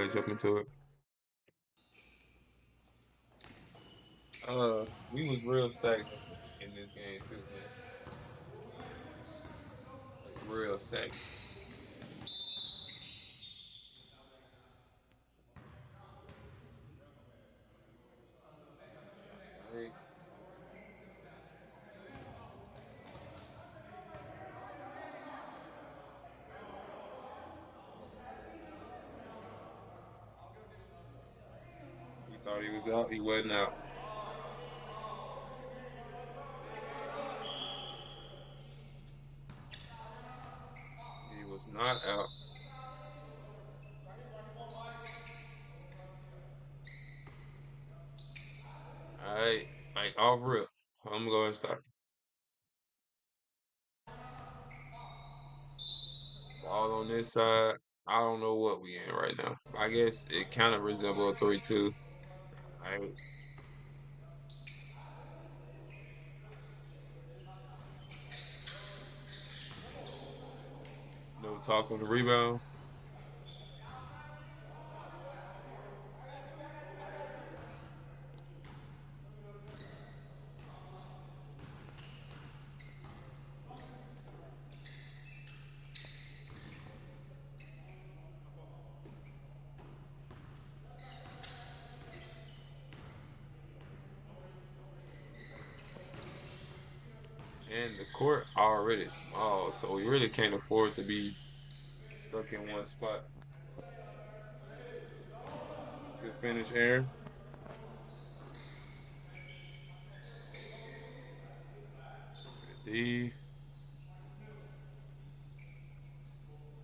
ahead, jump into it. We was real stagnant in this game too, man. Like real stagnant. Hey, we thought he was out. He wasn't out. He was not out. All right, like off rip. I'm going to start. Ball on this side. I don't know what we in right now. I guess it kind of resembles a 3-2. All right, no talk on the rebound. And the court already small, so we really can't afford to be stuck in one spot. Good finish, Aaron. D.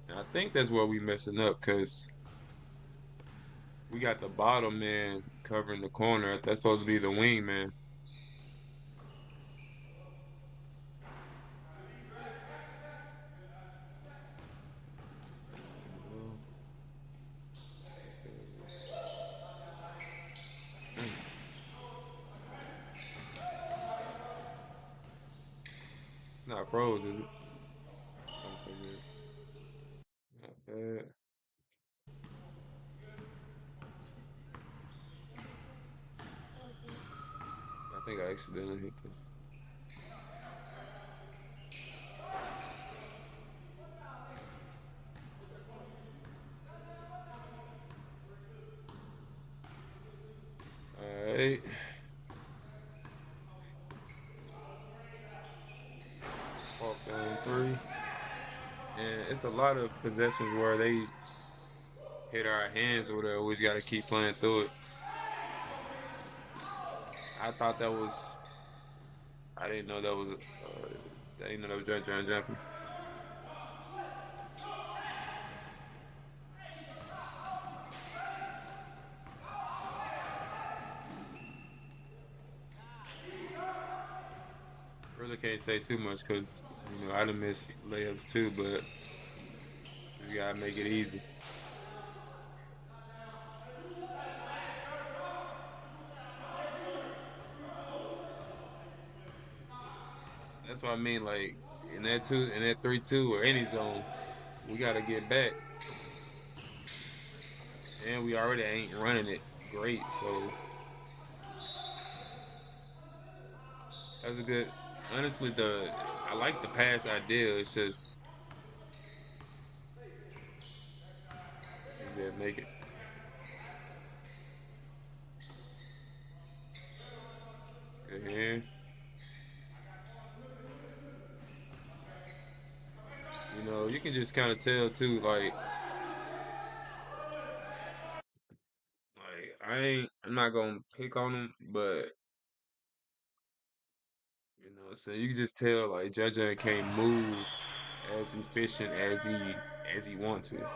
And I think that's where we messing up because we got the bottom man covering the corner. That's supposed to be the wing man. Mm, it's not froze, is it? Okay, good. Not bad. I think I accidentally hit the. All right. Walk down three. And it's a lot of possessions where they hit our hands or whatever. We just got to keep playing through it. I thought that was. I didn't know that was. I didn't know that was jumping. Really can't say too much because I done miss layups too, but we gotta make it easy. That's what I mean. Like in that 3-2 or any zone, we gotta get back, and we already ain't running it great. So that's a good. Honestly, the I like the pass idea. It's just yeah, make it. Good hand. You can just kind of tell too. Like I'm not gonna pick on him, but so you can just tell like JJ can't move as efficient as he want to.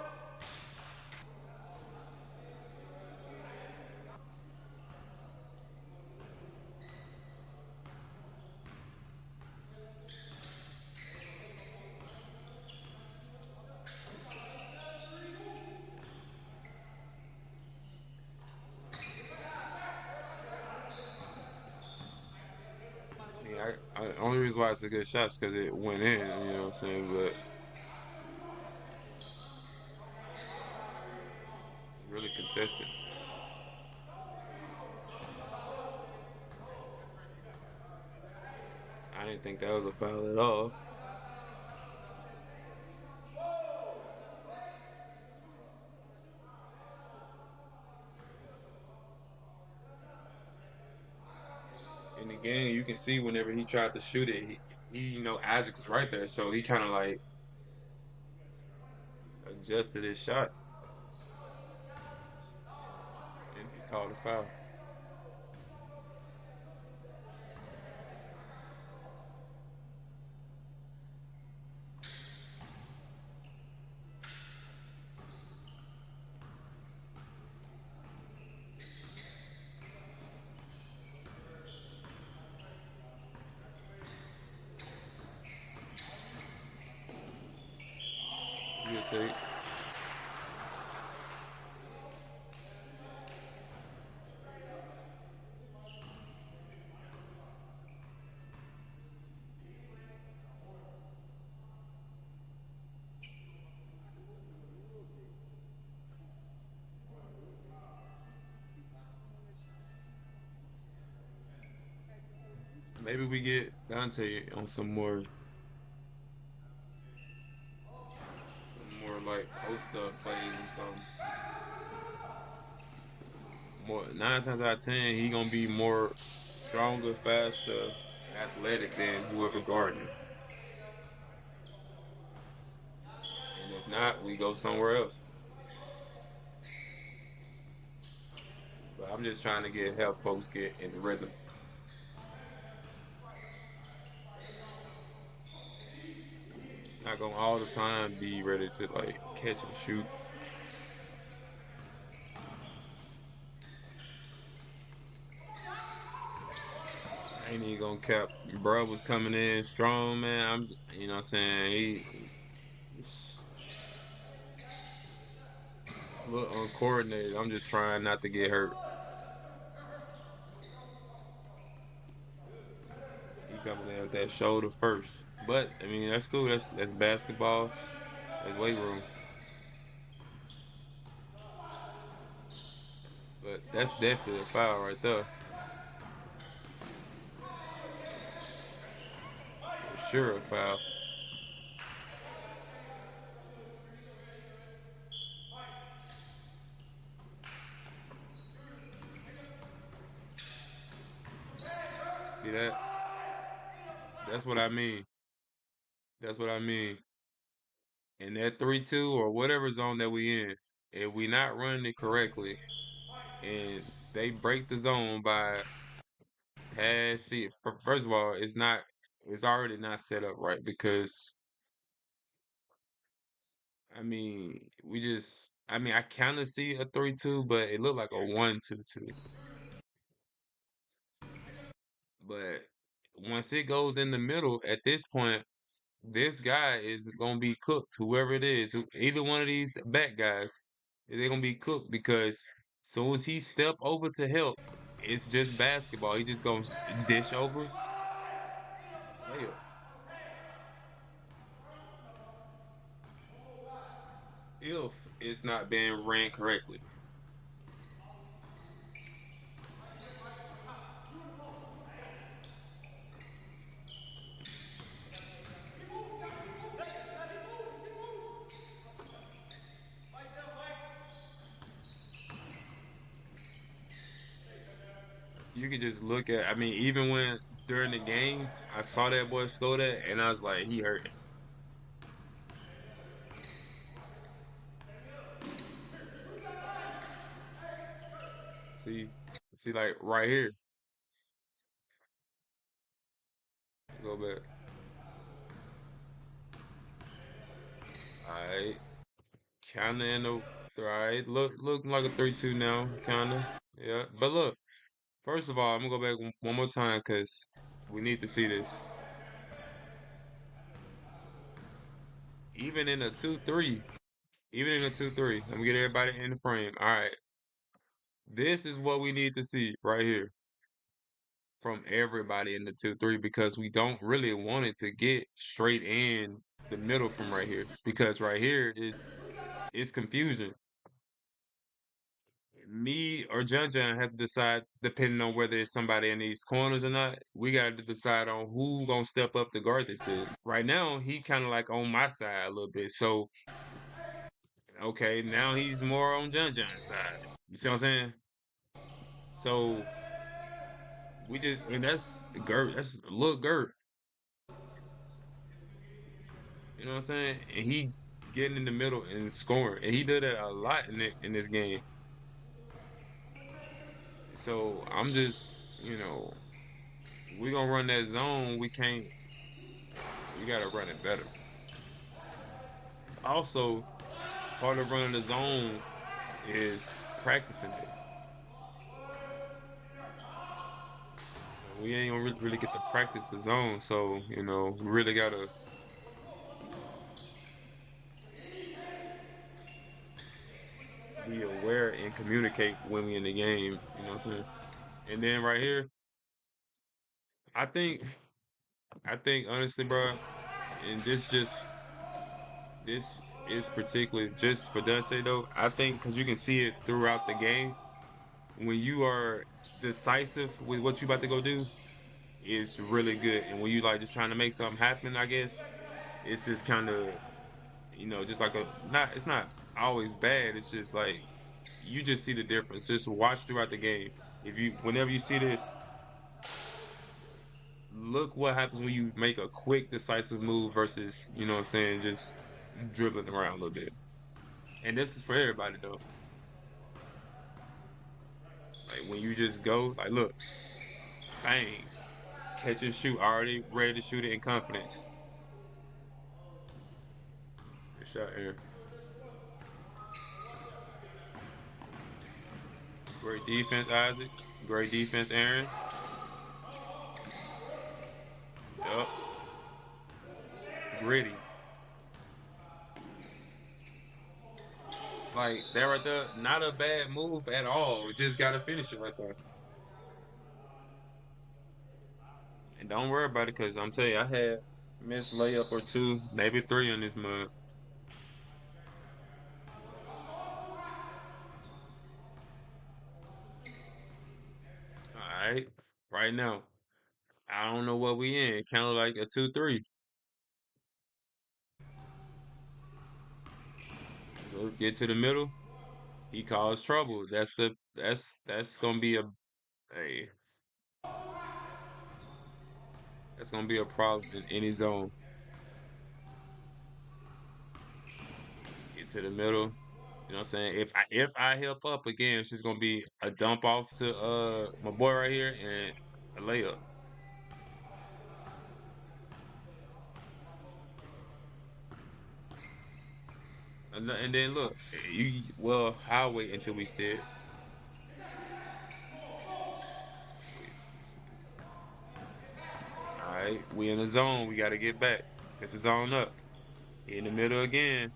Yeah, only reason why it's a good shot is because it went in. You know what I'm saying? But really contested. I didn't think that was a foul at all. In the game, you can see whenever he tried to shoot it, Isaac was right there, so he kind of like adjusted his shot and he called a foul. You take. Maybe we get Dante on some more like post up plays and something. More 9 times out of 10, he gonna be more stronger, faster, athletic than whoever guarding him. And if not, we go somewhere else. But I'm just trying to help folks get in the rhythm. Not gonna all the time be ready to like catch and shoot. I ain't even gonna cap. Bruh was coming in strong, man. You know what I'm saying? He's a little uncoordinated. I'm just trying not to get hurt. He coming in with that shoulder first. But I mean, that's cool. That's basketball. That's weight room. But that's definitely a foul right there. For sure a foul. See that? That's what I mean. That's what I mean. In that 3-2 or whatever zone that we in, if we not running it correctly and they break the zone by see, first of all, it's already not set up right because I kind of see a 3-2, but it looked like a 1-2-2. But once it goes in the middle, at this point, this guy is gonna be cooked. Whoever it is, either one of these back guys, they're gonna be cooked because soon as he step over to help, it's just basketball. He just gonna dish over layup. If it's not being ran correctly. You could just look at. I mean, even when during the game, I saw that boy score that, and I was like, he hurt. See, see, like right here. Go back. All right, kinda in the right. Look like a 3-2 now, kinda. Yeah, but look. First of all, I'm gonna go back one more time because we need to see this. Even in a 2-3, even in a 2-3, I'm gonna get everybody in the frame. All right, this is what we need to see right here from everybody in the 2-3 because we don't really want it to get straight in the middle from right here because right here is confusion. me or John John have to decide depending on whether it's somebody in these corners or not. We got to decide on who gonna step up to guard this dude. Right now, he kind of like on my side a little bit. So okay, now he's more on John John's side. You see what I'm saying? So we just and that's Gert. That's look Gert. You know what I'm saying? And he getting in the middle and scoring, and he did that a lot in this game. So I'm just, we gonna run that zone. We can't. We gotta run it better. Also, part of running the zone is practicing it. We ain't gonna really get to practice the zone, so we really gotta be aware and communicate when we in the game. You know what I'm saying? And then right here, I think, I think honestly, bro, and this is particularly just for Dante though. I think because you can see it throughout the game when you are decisive with what you about to go do, it's really good. And when you like just trying to make something happen, I guess it's just kind of just like a not. It's not always bad. It's just like you just see the difference. Just watch throughout the game. If you whenever you see this, look what happens when you make a quick, decisive move versus what I'm saying, just dribbling around a little bit. And this is for everybody though. Like when you just go, like look, bang, catch and shoot, already ready to shoot it in confidence. Good shot here. Great defense, Isaac. Great defense, Aaron. Yup. Gritty. Like that right there, not a bad move at all. Just gotta finish it right there. And don't worry about it, cause I'm telling you, I had missed layup or two, maybe three on this month. All right. Right now. I don't know what we in. Kind of like a 2-3. Go get to the middle. He caused trouble. That's gonna be a that's gonna be a problem in any zone. Get to the middle. You know what I'm saying? If I help up again, it's just gonna be a dump off to my boy right here and a layup. And then look, I'll wait until we see it. Wait until we see it. All right, we in the zone. We got to get back. Set the zone up. In the middle again.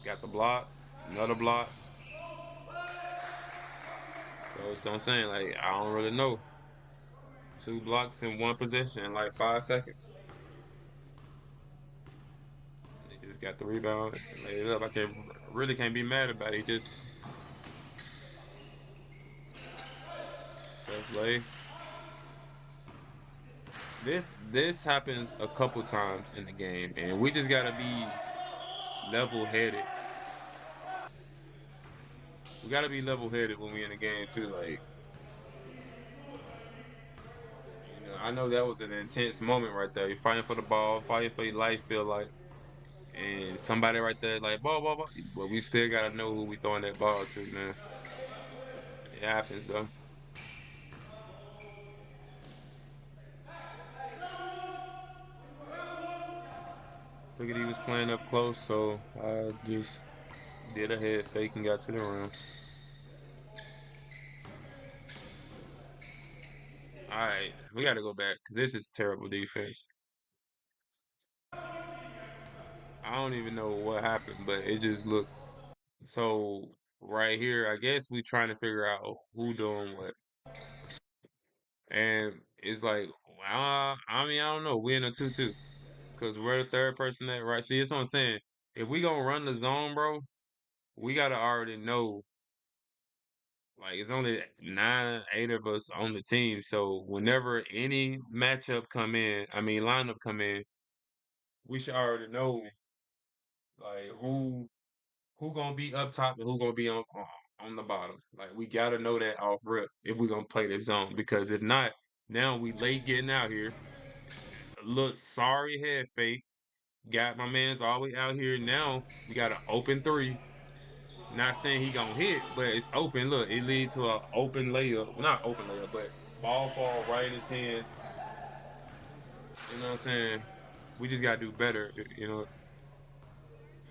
Got the block. Another block. So I'm saying, like, I don't really know. Two blocks in one possession in like 5 seconds. They just got the rebound and laid it up. I can really can't be mad about it. He just tough lay. This happens a couple times in the game, and we just gotta be level headed. We gotta be level headed when we in the game too. Like, I know that was an intense moment right there. You're fighting for the ball, fighting for your life, feel like, and somebody right there like ball, ball, ball. But we still gotta know who we throwing that ball to, man. It happens though. Figured he was playing up close, so I just did a head fake and got to the rim. All right, we got to go back because this is terrible defense. I don't even know what happened, but it just looked so right here. I guess we trying to figure out who doing what, and it's like, I mean, I don't know. We in a 2-2 because we're the third person that right. See, that's what I'm saying. If we gonna run the zone, bro, we gotta already know. Like it's only 9, 8 of us on the team. So whenever any matchup come in, I mean lineup come in, we should already know like who gonna be up top and who gonna be on the bottom. Like we gotta know that off rip if we gonna play this zone. Because if not, now we late getting out here. Look sorry head fake. Got my man's all the way out here. Now we got an open three. Not saying he gonna hit, but it's open. Look, it lead to a open layup. Well, not open layup, but ball fall right in his hands. You know what I'm saying? We just gotta do better. You know,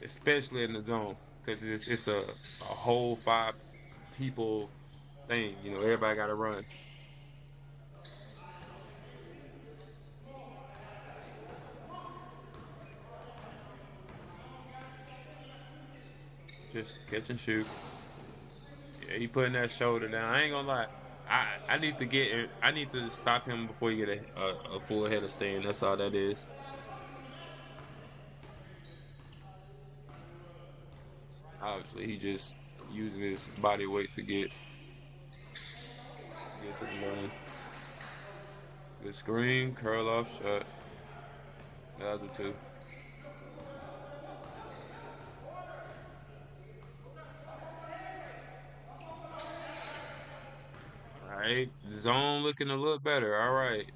especially in the zone because it's a whole 5 people thing. You know, everybody got to run. Just catch and shoot. Yeah, he putting that shoulder down. I ain't gonna lie. I need to get I need to stop him before he get a full head of steam. That's all that is. Obviously, he just using his body weight to get to the line. Good screen, curl off shot. That was a two. All right, zone looking a little better. All right.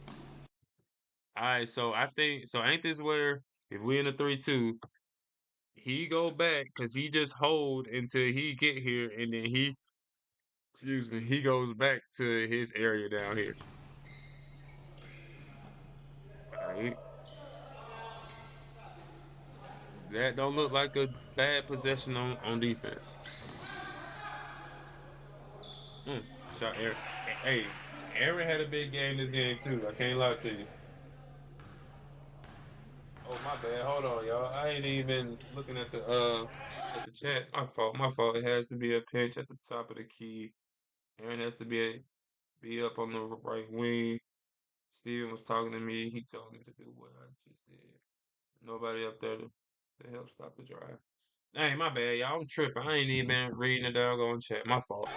All right, so I think so. Ain't this where if we in a 3-2, he go back because he just hold until he get here, and then excuse me, he goes back to his area down here. All right, that don't look like a bad possession on defense. Mm, shot Aaron. Hey, Aaron had a big game this game too. I can't lie to you. Oh my bad. Hold on, y'all. I ain't even looking at the chat. My fault. My fault. It has to be a pinch at the top of the key. Aaron has to be up on the right wing. Steven was talking to me. He told me to do what I just did. Nobody up there to help stop the drive. Hey, my bad, y'all. I'm tripping. I ain't even been reading the doggone chat. My fault.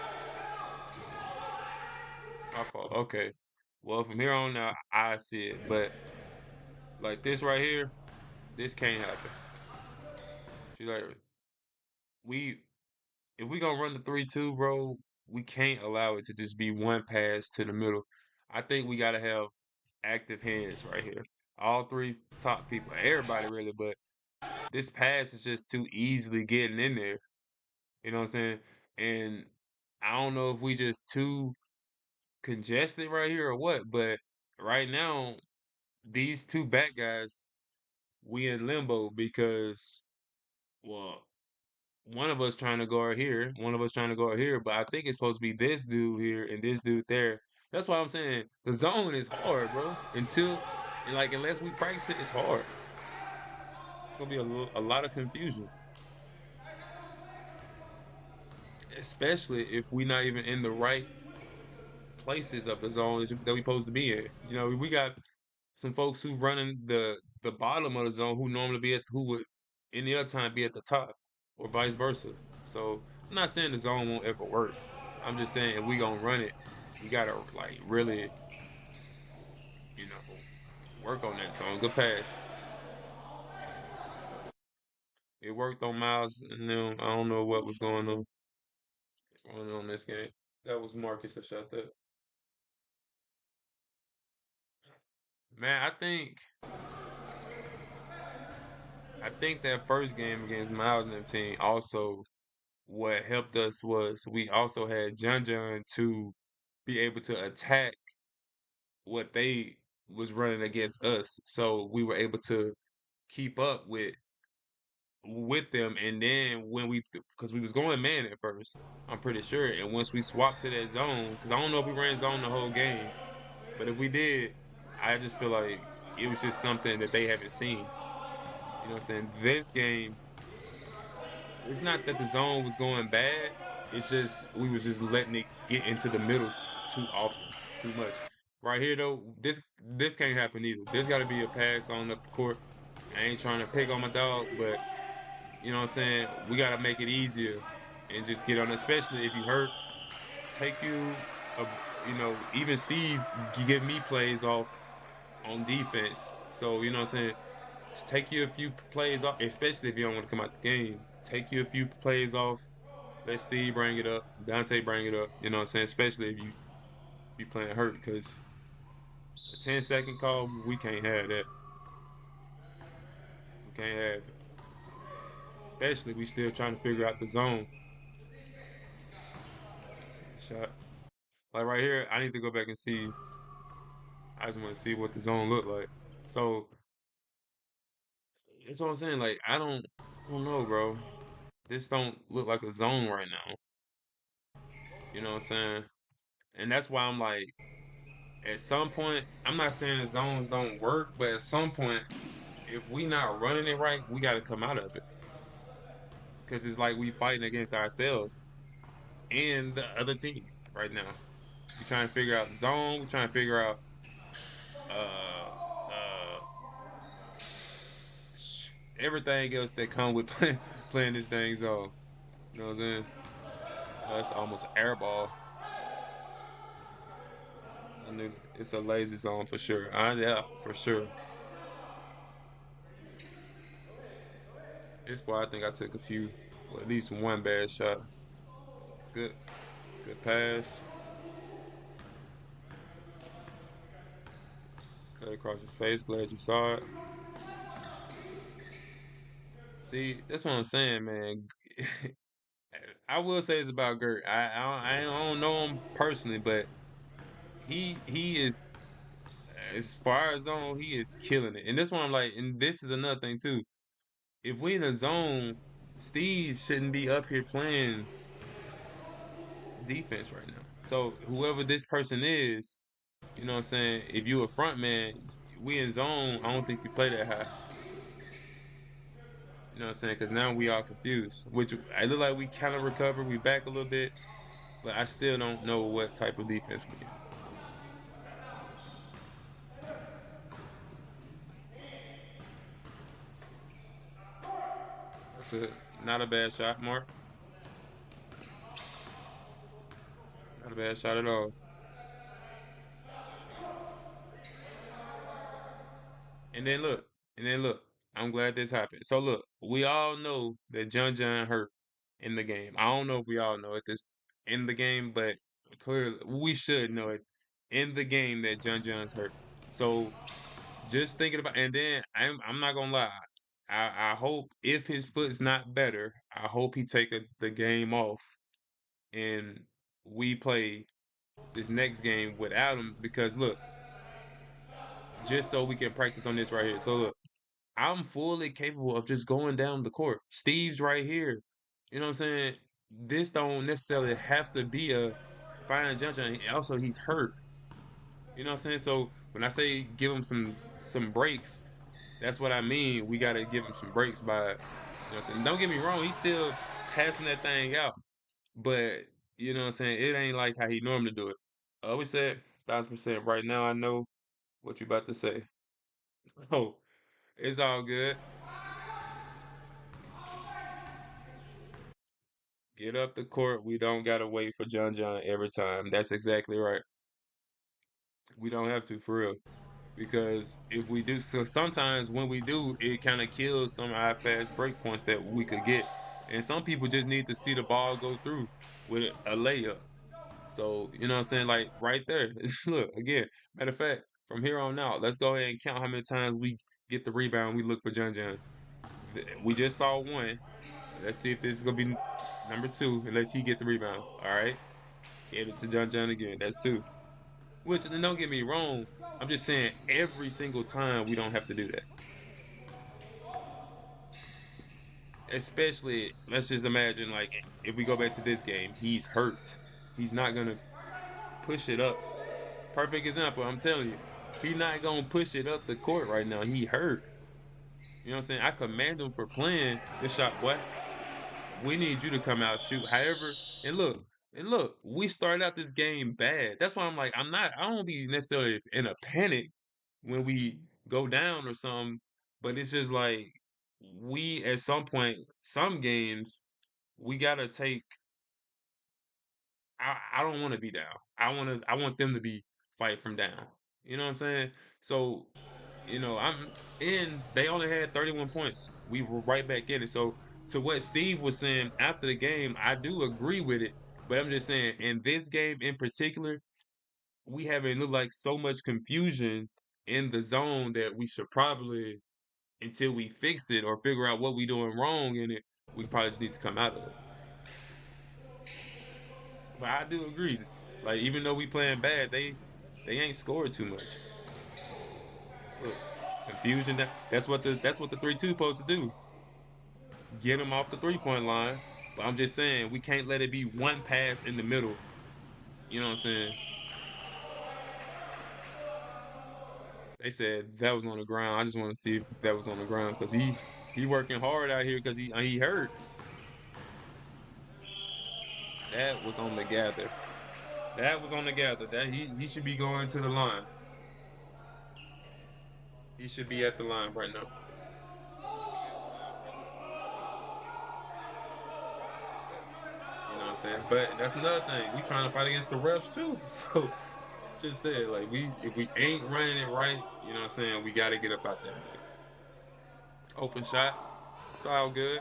My fault. Okay. Well, from here on out, I see it. But like this right here, this can't happen. See, like we if we gonna run the 3-2, bro, we can't allow it to just be one pass to the middle. I think we gotta have active hands right here. All three top people, everybody really, but this pass is just too easily getting in there. You know what I'm saying? And I don't know if we just too congested right here or what, but right now, these two back guys, we in limbo because, well, one of us trying to guard here, one of us trying to guard here, but I think it's supposed to be this dude here and this dude there. That's why I'm saying the zone is hard, bro. And like unless we practice it, it's hard. It's gonna be a lot of confusion, especially if we not even in the right places of the zone that we supposed to be in. You know, we got some folks who running the bottom of the zone who normally be at who would any other time be at the top or vice versa. So I'm not saying the zone won't ever work. I'm just saying if we gonna run it, we gotta like really, you know, work on that zone. Good pass. It worked on Miles and them. I don't know what was going on this game. That was Marcus that shot that. Man, I think that first game against Miles and them team also what helped us was we also had John to be able to attack what they was running against us. So we were able to keep up with them. And then when because we was going man at first, I'm pretty sure. And once we swapped to that zone, because I don't know if we ran zone the whole game, but if we did, I just feel like it was just something that they haven't seen. You know what I'm saying? This game, it's not that the zone was going bad. It's just we was just letting it get into the middle too often, too much. Right here though, this can't happen either. There's got to be a pass on up the court. I ain't trying to pick on my dog, but you know what I'm saying. We got to make it easier. and just get on, especially if you hurt. Take you, even Steve give me plays off on defense. So, you know what I'm saying? Take you a few plays off, especially if you don't want to come out the game. Take you a few plays off. Let Steve bring it up. Dante bring it up. You know what I'm saying? Especially if you be playing hurt, because a 10-second call, we can't have that. We can't have it. Especially we still trying to figure out the zone. Shot. Like right here, I need to go back and see. I just want to see what the zone look like. So that's what I'm saying. Like I don't know, bro. This don't look like a zone right now. You know what I'm saying? And that's why I'm like, at some point, I'm not saying the zones don't work, but at some point, if we not running it right, we got to come out of it, because it's like we fighting against ourselves and the other team right now. We trying to figure out the zone. We trying to figure out uh uh everything else that come with playing this thing zone. You know what I'm saying? That's almost air ball. I knew it's a lazy zone for sure. Yeah, for sure. It's why I think I took a few, well, at least one bad shot. Good, good pass. Cut across his face. Glad you saw it. See, that's what I'm saying, man. I will say it's about Gert. I don't know him personally, but he is, as far as zone, he is killing it. And this one I'm like, and this is another thing too. If we in a zone, Steve shouldn't be up here playing defense right now. So whoever this person is, you know what I'm saying? If you a front man, we in zone, I don't think you play that high. You know what I'm saying? Because now we all confused. Which I look like we kind of recovered. We back a little bit, but I still don't know what type of defense we in. That's a not a bad shot, Mark. Not a bad shot at all. And then look, and then look. I'm glad this happened. So look, we all know that John hurt in the game. I don't know if we all know it this in the game, but clearly we should know it in the game that John's hurt. So just thinking about, and then I'm not gonna lie. I hope if his foot's not better, I hope he take the game off and we play this next game without him, because look, just so we can practice on this right here. So look, I'm fully capable of just going down the court. Steve's right here. You know what I'm saying? This don't necessarily have to be a final judgment. Also, he's hurt. You know what I'm saying? So when I say give him some breaks, that's what I mean. We gotta give him some breaks by, you know what I'm saying? Don't get me wrong, he's still passing that thing out. But you know what I'm saying? It ain't like how he normally do it. I always said 1,000%. Right now, I know what you about to say. Oh, it's all good. Get up the court. We don't gotta wait for John every time. That's exactly right. We don't have to, for real. Because if we do, so sometimes when we do, it kind of kills some of our fast break points that we could get. And some people just need to see the ball go through with a layup. So, you know what I'm saying? Like right there. Look, again, matter of fact, from here on out, let's go ahead and count how many times we get the rebound. We look for John. We just saw one. Let's see if this is gonna be number two, unless he get the rebound. All right. Give it to John again. That's two. Which, and don't get me wrong, I'm just saying every single time we don't have to do that. Especially, let's just imagine, like, if we go back to this game, he's hurt. He's not gonna push it up. Perfect example, I'm telling you. He's not gonna push it up the court right now. He hurt. You know what I'm saying? I commend him for playing this shot, boy. We need you to come out shoot. However, and look, we started out this game bad. That's why I'm like, I don't be necessarily in a panic when we go down or something, but it's just like we at some point, some games, we gotta take. I don't want to be down. I want them to be fight from down. You know what I'm saying? So I'm in. They only had 31 points. We were right back in it. So to what Steve was saying after the game, I do agree with it. But I'm just saying, in this game in particular, we having look like so much confusion in the zone that we should probably, until we fix it or figure out what we doing wrong in it, we probably just need to come out of it. But I do agree. Like even though we playing bad, they ain't scored too much. Look, confusion. That's what the 3-2 supposed to do. Get them off the 3-point line. But I'm just saying we can't let it be one pass in the middle. You know what I'm saying? They said that was on the ground. I just want to see if that was on the ground because he working hard out here because he hurt. That was on the gather. That was on the gather. That he should be going to the line. He should be at the line right now. He should be at the line, brother. But you know what I'm saying? But that's another thing. We trying to fight against the refs too. So just said like we if we ain't running it right, you know what I'm saying, we gotta get up out there, man. Open shot. It's all good.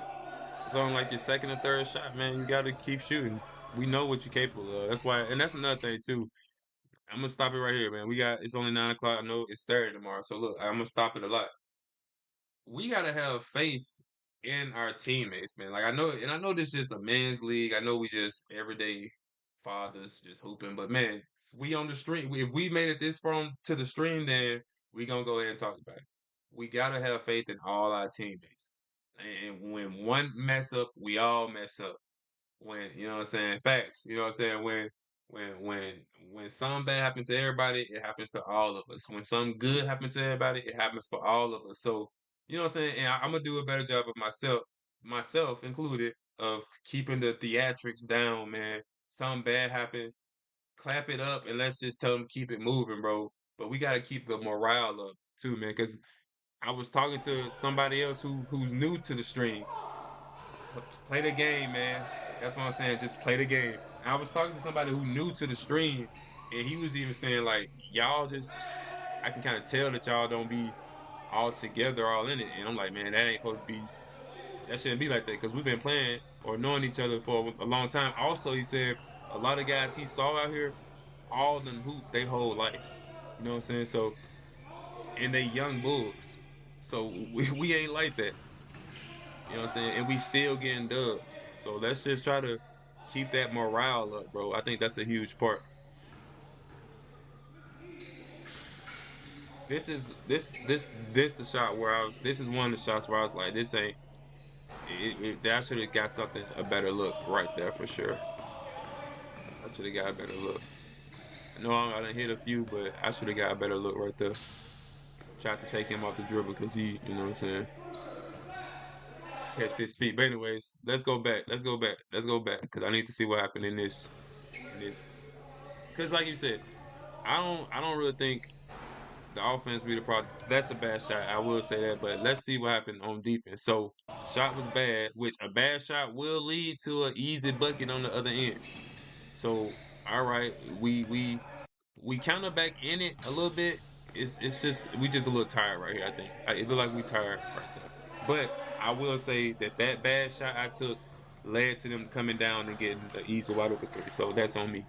It's on like your second or third shot, man. You gotta keep shooting. We know what you're capable of. That's why, and that's another thing too. I'm gonna stop it right here, man. It's only 9 o'clock. I know it's Saturday tomorrow. So look, I'm gonna stop it a lot. We gotta have faith in our teammates, man. Like I know this is just a man's league. I know we just everyday fathers just hooping, but man, we on the stream. If we made it this far to the stream, then we gonna go ahead and talk about it. We gotta have faith in all our teammates. And when one mess up, we all mess up. When you know what I'm saying, facts. You know what I'm saying. When something bad happens to everybody, it happens to all of us. When something good happens to everybody, it happens for all of us. So you know what I'm saying. And I'm gonna do a better job of myself included, of keeping the theatrics down, man. Something bad happened, clap it up, and let's just tell them keep it moving, bro. But we gotta keep the morale up too, man. Because I was talking to somebody else who's new to the stream. Play the game, man. That's what I'm saying. Just play the game. I was talking to somebody who new to the stream, and he was even saying like, y'all just, I can kind of tell that y'all don't be all together, all in it. And I'm like, man, that ain't supposed to be. That shouldn't be like that because we've been playing or knowing each other for a long time. Also, he said a lot of guys he saw out here, all of them hoop they whole life. You know what I'm saying? So, and they young bulls. So we ain't like that. You know what I'm saying? And we still getting dubs. So let's just try to keep that morale up, bro. I think that's a huge part. This the shot where I was. This is one of the shots where I was like, this ain't. That should have got something a better look right there for sure. I should have got a better look. I know I didn't hit a few, but I should have got a better look right there. Tried to take him off the dribble because you know what I'm saying, catch his feet. But anyways, let's go back. Let's go back. Let's go back because I need to see what happened in this. Because like you said, I don't really think the offense be the problem. That's a bad shot. I will say that, but let's see what happened on defense. So shot was bad, which a bad shot will lead to an easy bucket on the other end. So all right, we kind of back in it a little bit. It's just we just a little tired right here. I think it look like we tired right there. But I will say that bad shot I took led to them coming down and getting the easy wide open three. So that's on me.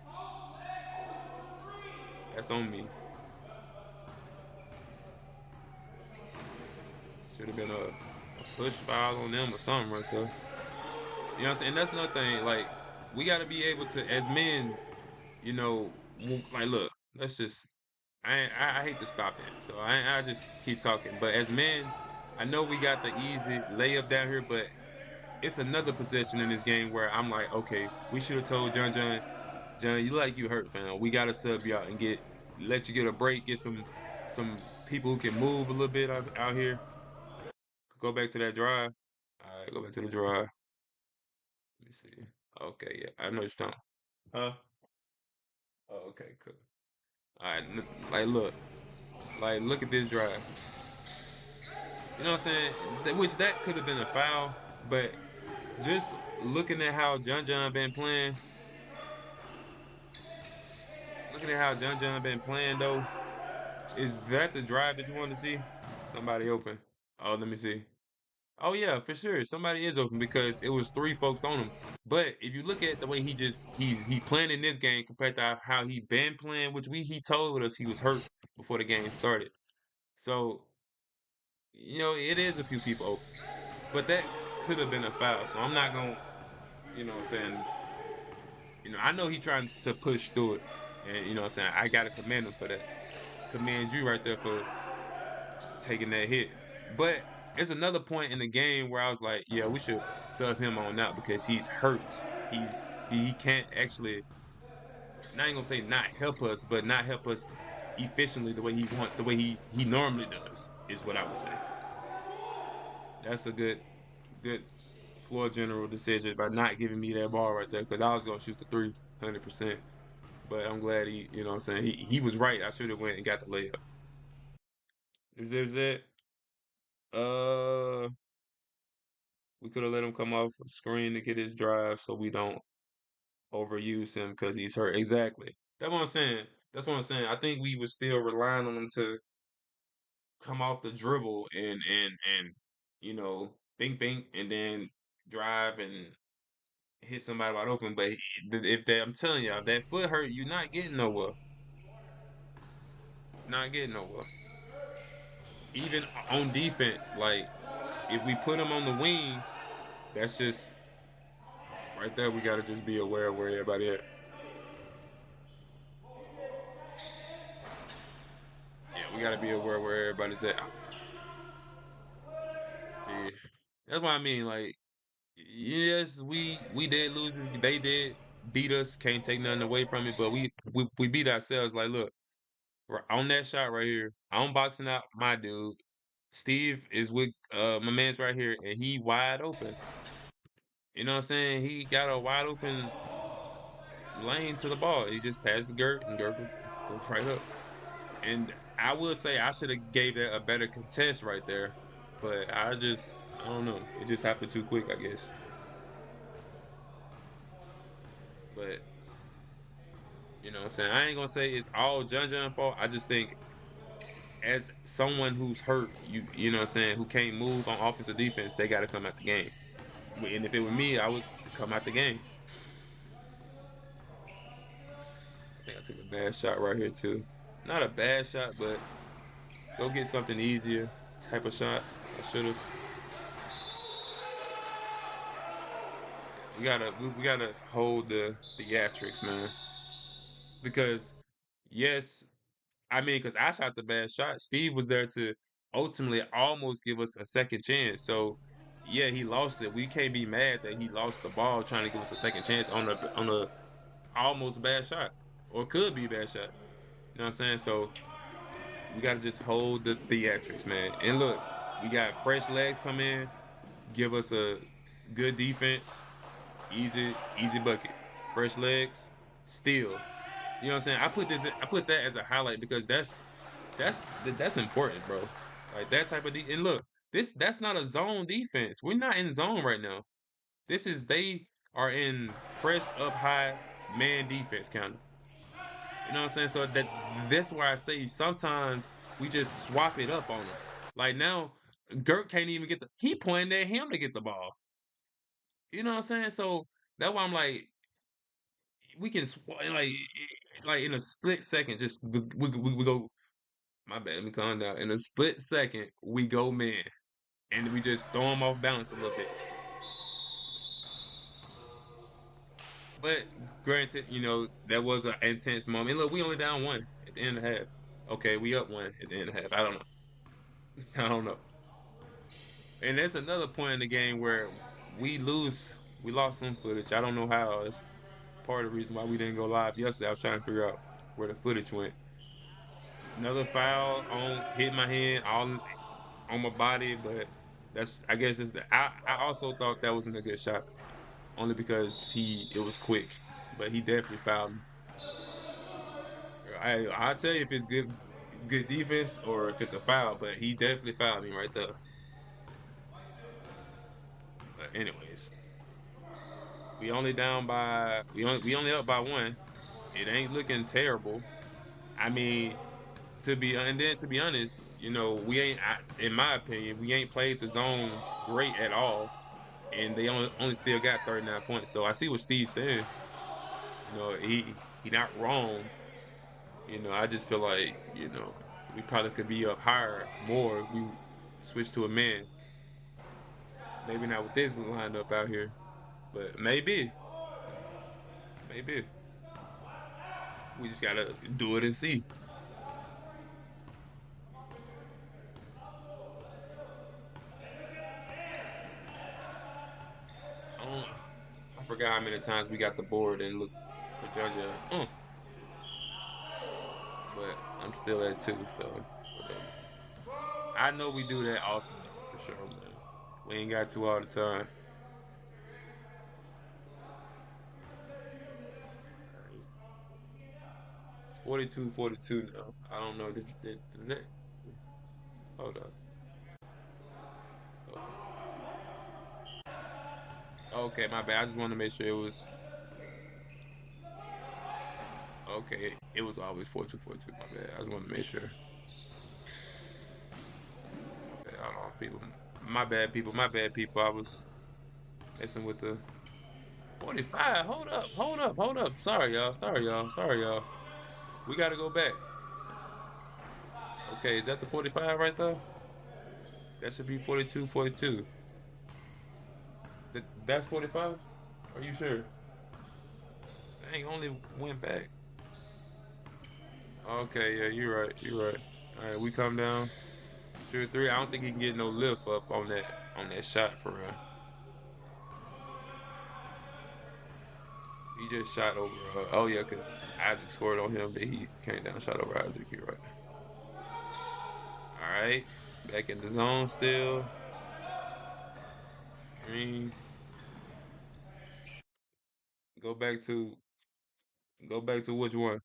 That's on me. Should have been a push foul on them or something right there. You know what I'm saying? That's another thing. Like, we got to be able to, as men, like, look, let's just, I hate to stop it. So I just keep talking. But as men, I know we got the easy layup down here, but it's another possession in this game where I'm like, okay, we should have told John, you like you hurt, fam. We got to sub you out and let you get a break, get some people who can move a little bit out here. Go back to that drive. All right, go back to the drive. Let me see. Okay, yeah, I know you're talking. Huh? Oh, okay, cool. All right, look at this drive. You know what I'm saying? Which that could have been a foul, but just looking at how John been playing, looking at how John been playing though, is that the drive that you want to see? Somebody open. Oh, let me see. Oh yeah, for sure. Somebody is open because it was three folks on him. But if you look at the way he playing in this game compared to how he been playing, which he told us he was hurt before the game started. So, it is a few people open. But that could have been a foul. So I'm not gonna, saying, I know he trying to push through it. And saying, I gotta commend him for that. Commend you right there for taking that hit. But it's another point in the game where I was like, yeah, we should sub him on out because he's hurt. He can't actually, not even gonna say not help us, but not help us efficiently the way he normally does, is what I would say. That's a good floor general decision by not giving me that ball right there because I was gonna shoot the 300%. But I'm glad what I'm saying, he was right. I should have went and got the layup. Is that we could have let him come off the screen to get his drive so we don't overuse him because he's hurt. Exactly. That's what I'm saying. That's what I'm saying. I think we were still relying on him to come off the dribble and bink bink and then drive and hit somebody wide open. But if that, I'm telling y'all, that foot hurt, you're not getting nowhere. Not getting nowhere. Even on defense, like if we put him on the wing, that's just right there. We got to just be aware of where everybody at. Yeah, we got to be aware where everybody's at. See, that's what I mean. Like, yes, we did lose. They did beat us. Can't take nothing away from it. But we beat ourselves. Like, look, on that shot right here, I'm boxing out my dude. Steve is with my man's right here, and he wide open. You know what I'm saying? He got a wide open lane to the ball. He just passed the Gert, and Gert goes right up. And I will say I should have gave that a better contest right there, but I don't know. It just happened too quick, I guess. But what I'm saying, I ain't gonna say it's all John fault. I just think as someone who's hurt, you know what I'm saying, who can't move on offense or defense, they got to come out the game. And if it were me, I would come out the game. I think I took a bad shot right here too. Not a bad shot, but go get something easier type of shot. I should have. We gotta hold the theatrics, man. Because yes, I mean, because I shot the bad shot. Steve was there to ultimately almost give us a second chance. So yeah, he lost it. We can't be mad that he lost the ball trying to give us a second chance on a almost bad shot. Or could be a bad shot. You know what I'm saying? So we gotta just hold the theatrics, man. And look, we got fresh legs come in, give us a good defense. Easy bucket. Fresh legs, steal. You know what I'm saying? I put that as a highlight because that's important, bro. Like that type of and look, that's not a zone defense. We're not in zone right now. They are in press up high man defense kind of. You know what I'm saying? So that's why I say sometimes we just swap it up on them. Like now, Gert can't even get he pointing at him to get the ball. You know what I'm saying? So that's why I'm like, we can like in a split second, just we go. My bad, let me calm down. In a split second, we go man, and we just throw them off balance a little bit. But granted, that was an intense moment. Look, we only down one at the end of the half. Okay, we up one at the end of the half. I don't know. I don't know. And that's another point in the game where we lose. We lost some footage. I don't know how. It's part of the reason why we didn't go live yesterday. I was trying to figure out where the footage went. Another foul on hit my hand all on my body, but that's I guess it's I also thought that wasn't a good shot only because it was quick, but he definitely fouled me. I'll tell you if it's good defense or if it's a foul, but he definitely fouled me right there. But anyways, We only up by one. It ain't looking terrible. I mean, and then to be honest, we ain't in my opinion, we ain't played the zone great at all. And they only still got 39 points. So I see what Steve's saying. He not wrong. I just feel like, we probably could be up higher more if we switch to a man. Maybe not with this lineup out here, but maybe. We just gotta do it and see. I don't. I forgot how many times we got the board and look for Georgia. But I'm still at two, so whatever. I know we do that often though, for sure, man. We ain't got to all the time. It's 42-42 now. I don't know. Does that hold up. Okay, my bad. I just wanted to make sure it was okay. It was always 42-42. My bad. I just wanted to make sure. My bad. Hold on, people. My bad, people. My bad, people. I was messing with the 45. Hold up. Hold up. Hold up. Sorry, y'all. Sorry, y'all. Sorry, y'all. We got to go back. Okay, is that the 45 right there? That should be 42-42. That's 45? Are you sure? Dang, only went back. Okay, yeah, you're right. You're right. All right, we come down. Sure three. I don't think he can get no lift up on that shot for real. He just shot over. Oh yeah, cause Isaac scored on him. Then he came down, shot over Isaac. You're right. All right, back in the zone still. Green. Go back to go back to which one?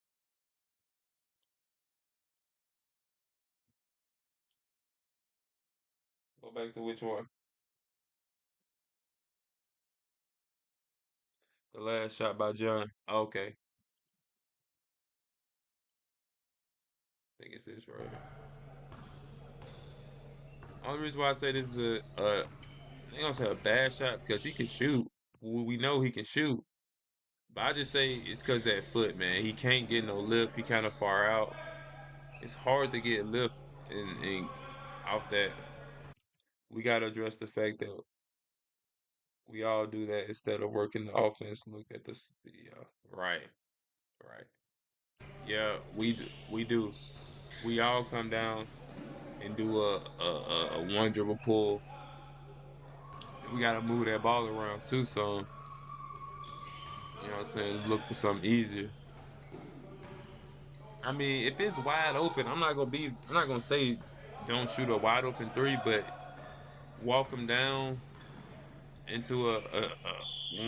Go back to which one? The last shot by John. Okay, I think it's this right here. Only reason why I say this is I ain't gonna say a bad shot because he can shoot. We know he can shoot. But I just say it's because that foot, man. He can't get no lift. He kind of far out. It's hard to get lift and off that. We got to address the fact that we all do that instead of working the offense. Look at this video. Right, right. Yeah, we do. We do. We all come down and do a one dribble pull. We got to move that ball around too. So you know what I'm saying. Look for something easier. I mean, if it's wide open, I'm not gonna say don't shoot a wide open three, but walk them down into a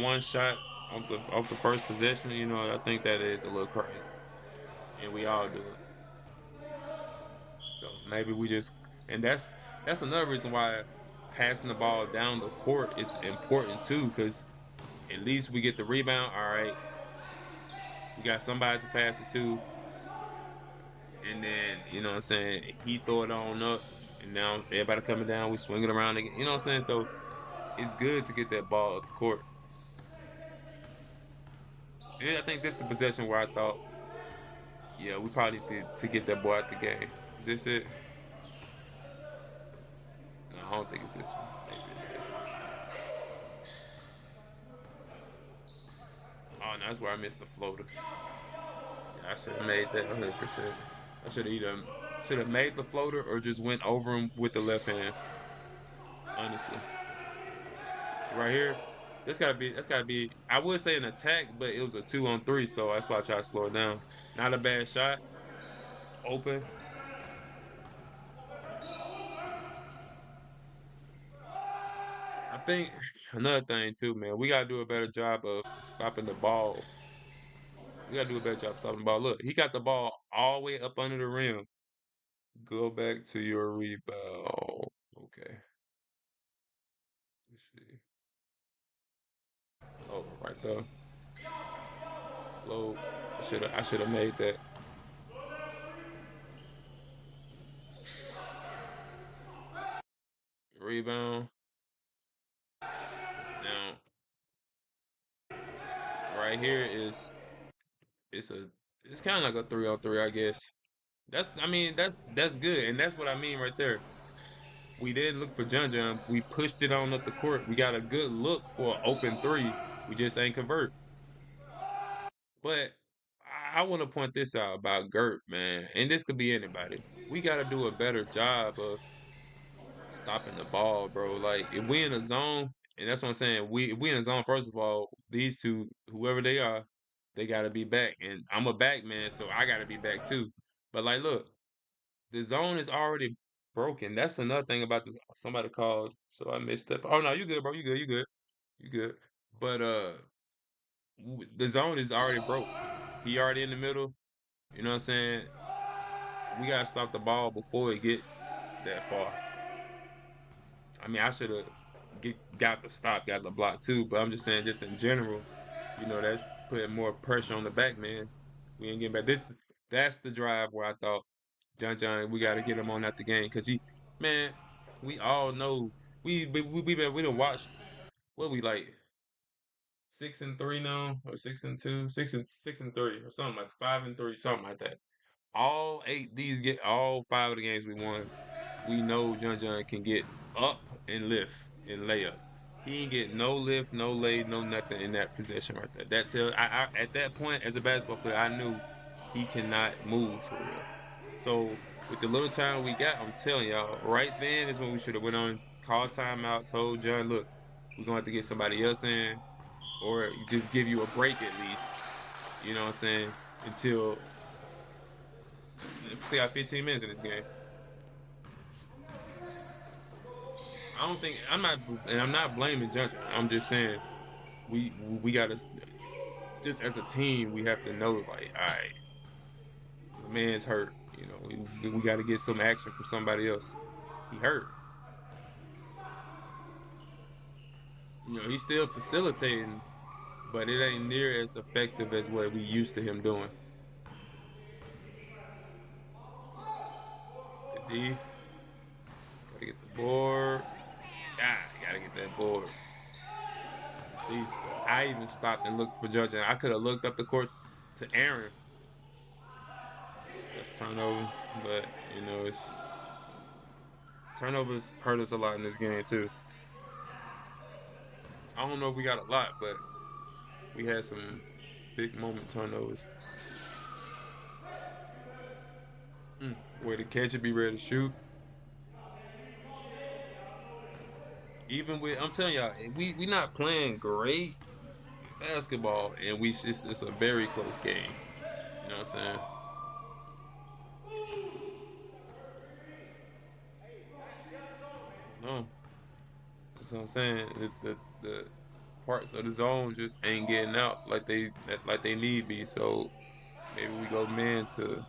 one shot off the first possession. I think that is a little crazy, and we all do it. So maybe we just, and that's another reason why passing the ball down the court is important too, because at least we get the rebound. All right, we got somebody to pass it to, and then what I'm saying, he throw it on up, and now everybody coming down, we swing it around again. You know what I'm saying? So it's good to get that ball up the court. Yeah, I think this the possession where I thought, yeah, we probably did to get that boy out the game. Is this it? No, I don't think it's this one. Maybe it's this one. Oh, no, that's where I missed the floater. Yeah, I should have made that 100%. I should have made the floater or just went over him with the left hand. Honestly, right here, that's gotta be. I would say an attack, but it was a 2-on-3, so that's why I try to slow it down. Not a bad shot. Open. I think another thing too, man, we gotta do a better job of stopping the ball. We gotta do a better job stopping the ball. Look, he got the ball all the way up under the rim. Go back to your rebound. Okay, let's see. Oh, right there. Low. I should have made that. Rebound. Now, right here is it's a it's kind of like a 3-on-3, I guess. I mean, that's good, and that's what I mean right there. We didn't look for John John. We pushed it on up the court. We got a good look for an open three. We just ain't convert. But I want to point this out about Gert, man, and this could be anybody. We got to do a better job of stopping the ball, bro. Like if we in a zone, and that's what I'm saying. If we in a zone, first of all, these two, whoever they are, they gotta be back. And I'm a back man, so I gotta be back too. But like, look, the zone is already broken. That's another thing about this. Somebody called, so I missed up. Oh no, you good, bro. You good. You good. You good. But the zone is already broke. He already in the middle. You know what I'm saying? We gotta stop the ball before it get that far. I mean, I should have got the stop, got the block too, but I'm just saying, just in general, that's putting more pressure on the back man. We ain't getting back. That's the drive where I thought John, we got to get him on at the game because man, we all know we done watched what we like 6-3 now or 6-2, 6-3 or something like 5-3, something like that. All five of the games we won, we know John can get up and lift and layup. He ain't get no lift, no lay, no nothing in that position right there. I at that point as a basketball player, I knew he cannot move for real. So with the little time we got, I'm telling y'all, right then is when we should have went on, called timeout, told John, look, we're gonna have to get somebody else in, or just give you a break at least. You know what I'm saying? Until we still got 15 minutes in this game. I don't think I'm not blaming Junction. I'm just saying we gotta just as a team we have to know like, all right, the man's hurt. We got to get some action from somebody else. He hurt. He's still facilitating, but it ain't near as effective as what we used to him doing. The D, gotta get the board. Ah, gotta get that board. See, I even stopped and looked for Judge. I could have looked up the courts to Aaron. That's turnover, but it's turnovers hurt us a lot in this game too. I don't know if we got a lot, but we had some big moment turnovers. Way to catch it, be ready to shoot. Even with, I'm telling y'all, we not playing great basketball, and it's a very close game. You know what I'm saying? No, that's what I'm saying. The parts of the zone just ain't getting out like they need be. So maybe we go man to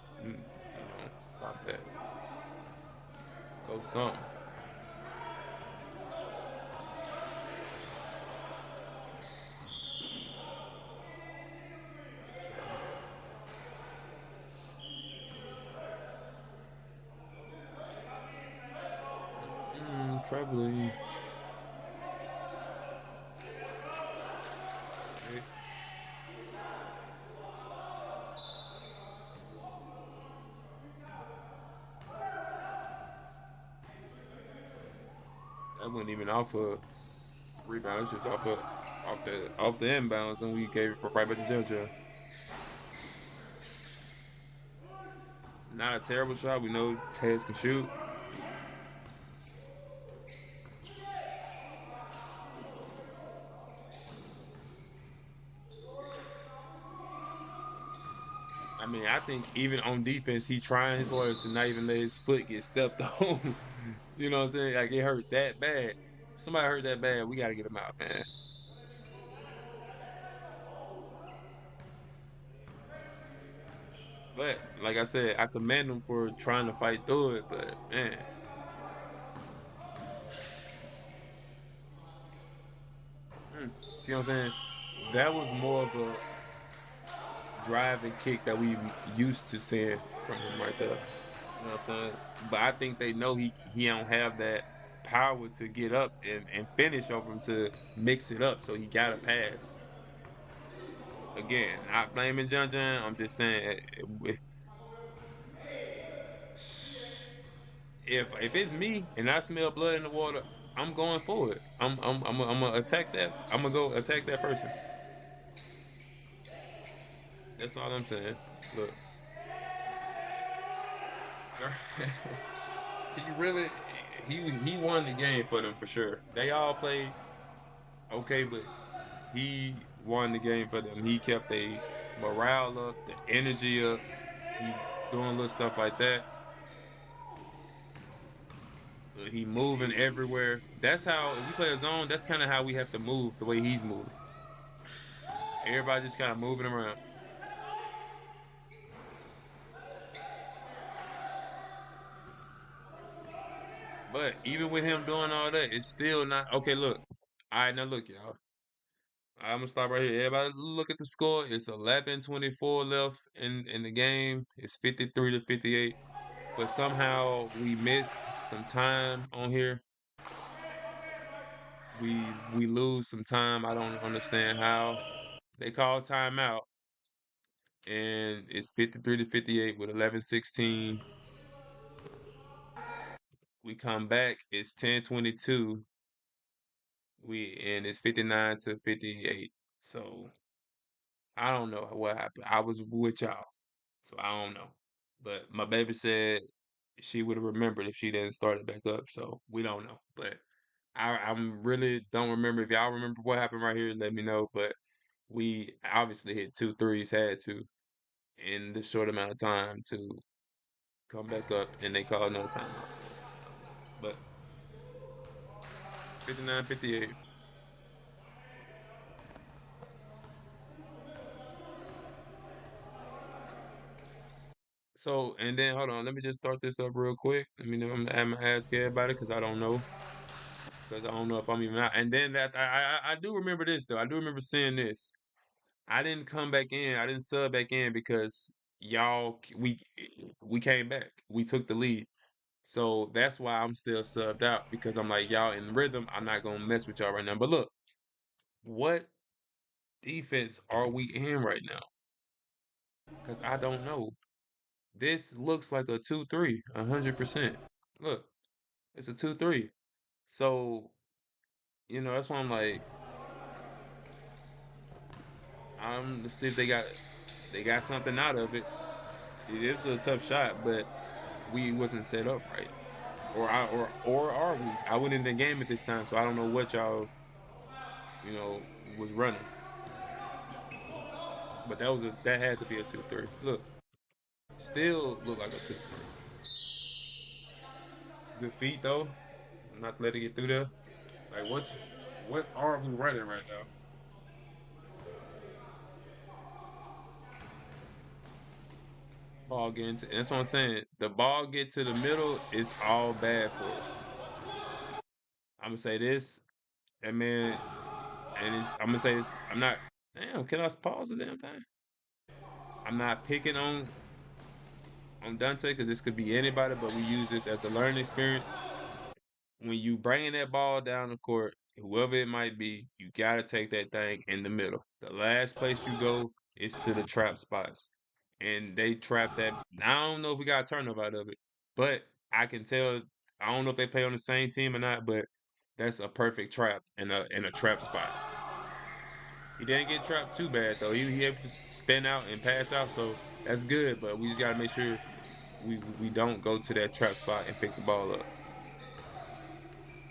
stop that. Go something. Good try. Traveling. Okay. That wasn't even off a rebound. It's just off the inbounds, and we gave it right back to JoJo. Not a terrible shot. We know Tez can shoot. I mean, I think even on defense, he trying his hardest to not even let his foot get stepped on. You know what I'm saying? Like it hurt that bad. If somebody hurt that bad, we got to get him out, man. But like I said, I commend him for trying to fight through it. But man, see what I'm saying? that was more of a drive and kick that we used to seeing from him right there. You know what I'm saying? But I think they know he don't have that power to get up and finish over him to mix it up. So he gotta pass. Again, not blaming John John. I'm just saying if it's me and I smell blood in the water, I'm going for it. I'm gonna attack that. I'm gonna go attack that person. That's all I'm saying. Look, he really he won the game for them for sure. They all played okay, but he won the game for them. He kept a morale up, the energy up. He doing little stuff like that. He moving everywhere. That's how if we play a zone. That's kind of how we have to move the way he's moving. Everybody just kind of moving around. But even with him doing all that, it's still not okay. Look, all right, now look, y'all. I'm gonna stop right here. Everybody, look at the score. It's 11:24 left in the game. It's 53 to 58. But somehow we miss some time on here. We lose some time. I don't understand how. They call timeout, and it's 53 to 58 with 11:16. We come back. It's 10:22. And it's 59 to 58. So I don't know what happened. I was with y'all, so I don't know. But my baby said she would have remembered if she didn't start it back up. So we don't know. But I'm really don't remember. If y'all remember what happened right here, let me know. But we obviously hit two threes, had to in this short amount of time to come back up, and they called another timeout. So I don't know. But 59-58. So and then hold on, let me just start this up real quick. Let me know. I'm gonna ask everybody because I don't know. Because I don't know if I'm even out. And then that I do remember this though. I do remember seeing this. I didn't come back in. I didn't sub back in because we came back. We took the lead. So that's why I'm still subbed out because I'm like y'all in rhythm. I'm not gonna mess with y'all right now. But look, what defense are we in right now? Because I don't know. This looks like a 2-3, 100%. Look, it's a 2-3. So, that's why I'm like, I'm to see if they got something out of it. It was a tough shot, but we wasn't set up right. Or are we? I went in the game at this time, so I don't know what y'all, was running. But that had to be a 2-3. Look, still look like a 2-3. Good feet though. Not letting it through there. Like what are we running right now? Ball getting to that's what I'm saying. The ball get to the middle is all bad for us. I'm gonna say this, and man, I'm gonna say this. I'm not. Damn, can I pause the damn thing? I'm not picking on Dante because this could be anybody, but we use this as a learning experience. When you bringing that ball down the court, whoever it might be, you gotta take that thing in the middle. The last place you go is to the trap spots, and they trap that. I don't know if we got a turnover out of it, but I can tell. I don't know if they play on the same team or not, but that's a perfect trap in a trap spot. He didn't get trapped too bad though. He able to spin out and pass out, so that's good. But we just gotta make sure we don't go to that trap spot and pick the ball up.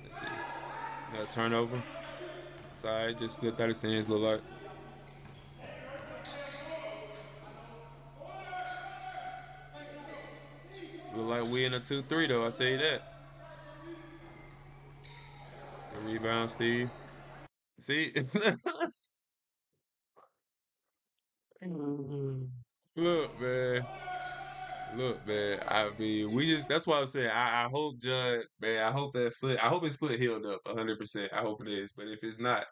Let's see. Another turnover. Sorry, just slipped out his hands. Look like we in a 2-3 though. I'll tell you that. The rebound, Steve. See, look, man. Look, man. I mean, we just. That's why I'm saying. I hope Judd, man. I hope that foot. I hope his foot healed up 100%. I hope it is. But if it's not,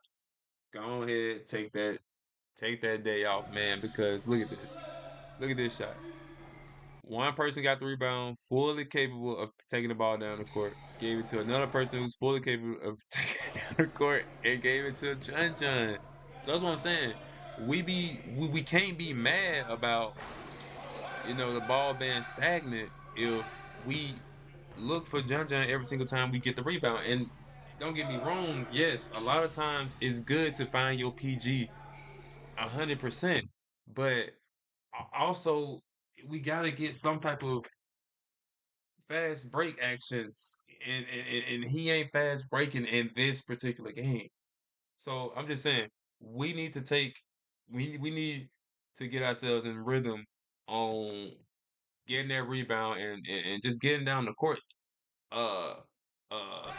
go ahead, take that Take that day off, man, because look at this. Look at this shot. One person got the rebound, fully capable of taking the ball down the court. Gave it to another person who's fully capable of taking it down the court and gave it to John John. So that's what I'm saying. We can't be mad about the ball being stagnant if we look for John John every single time we get the rebound. And don't get me wrong, yes, a lot of times it's good to find your PG 100%, but also we got to get some type of fast break actions, and he ain't fast breaking in this particular game. So I'm just saying we need to take we need to get ourselves in rhythm on getting that rebound and just getting down the court uh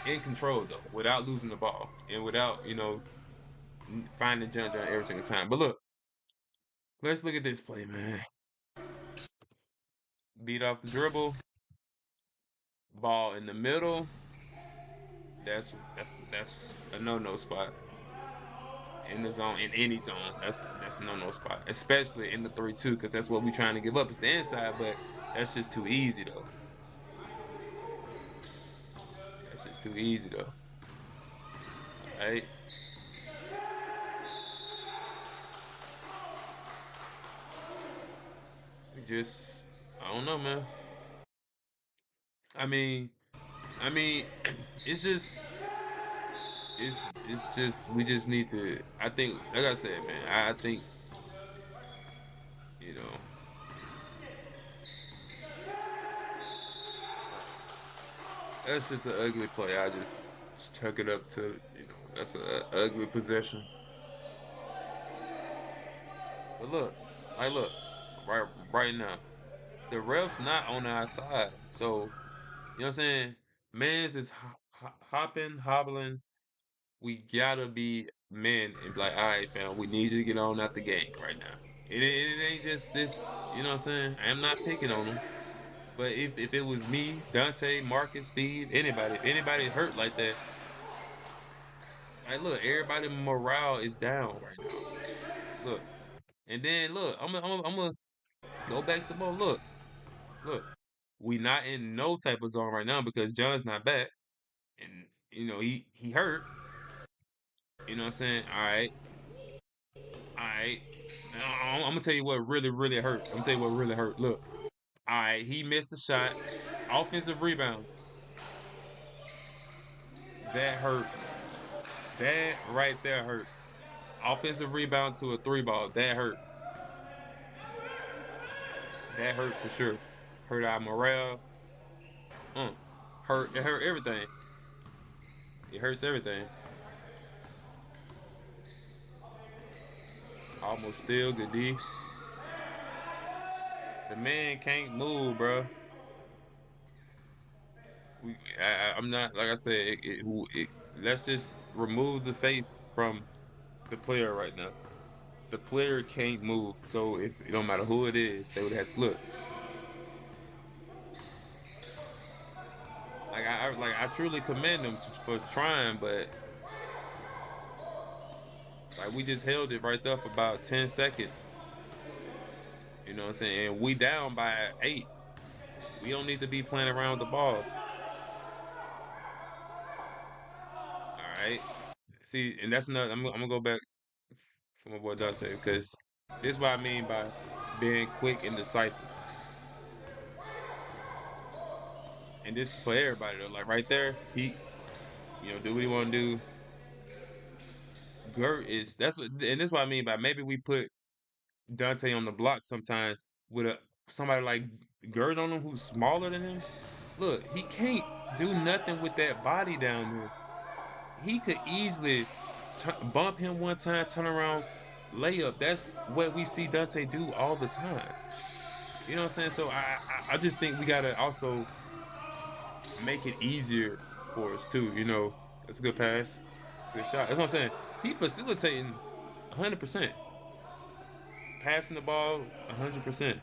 in control though, without losing the ball and without finding John John every single time. But look, let's look at this play, man. Beat off the dribble, ball in the middle. That's a no spot in the zone, in any zone. That's no spot, especially in the 3-2, because that's what we're trying to give up. It's the inside, but that's just too easy though. That's just too easy though. All right. We just I don't know, man. I mean, I mean, it's just it's just we just need to. I think, like I said, man. I think you know that's just an ugly play. I just chuck it up to that's a ugly possession. But look, look, right now, the ref's not on our side. So you know what I'm saying? Mans is hopping, hobbling. We gotta be men and be like, all right, fam, we need you to get on out the game right now. It ain't just this, you know what I'm saying? I'm not picking on them. But if it was me, Dante, Marcus, Steve, anybody, if anybody hurt like that, like look, everybody morale is down right now. Look. And then look, I'm gonna go back some more. Look. We not in no type of zone right now because John's not back. And he hurt. You know what I'm saying? All right. All right. I'm gonna tell you what really, really hurt. I'm gonna tell you what really hurt. Look. All right, he missed the shot. Offensive rebound. That hurt. That right there hurt. Offensive rebound to a three ball. That hurt. That hurt for sure. Hurt our morale. Mm. Hurt. It hurt everything. It hurts everything. Almost still. Good D. The man can't move, bro. I'm not like I said. Let's just remove the face from the player right now. The player can't move, so it don't matter who it is, they would have to look. I truly commend them for trying, but like we just held it right there for about 10 seconds. You know what I'm saying? And we down by 8. We don't need to be playing around with the ball. All right. See, and that's another. I'm gonna go back for my boy Dante because this is what I mean by being quick and decisive. And this is for everybody though. Like right there, he, do what he want to do. Gert is that's what, and this is what I mean by maybe we put Dante on the block sometimes with somebody like Gert on him who's smaller than him. Look, he can't do nothing with that body down there. He could easily bump him one time, turn around, layup. That's what we see Dante do all the time. You know what I'm saying? So I just think we gotta also make it easier for us too. It's a good pass, it's a good shot. That's what I'm saying. He facilitating 100%, passing the ball 100%.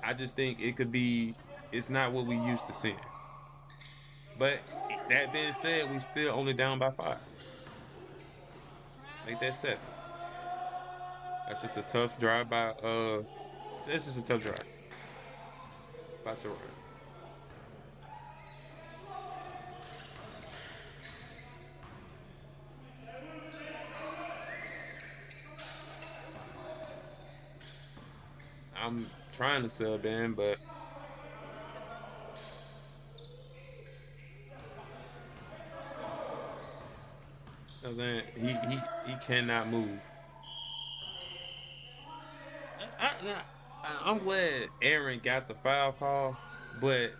I just think it could be. It's not what we used to seeing. But that being said, we still only down by 5. Make that 7. That's just a tough drive by. It's just a tough drive by Teron. I'm trying to sub in, but you know what I'm saying he cannot move. I'm glad Aaron got the foul call, but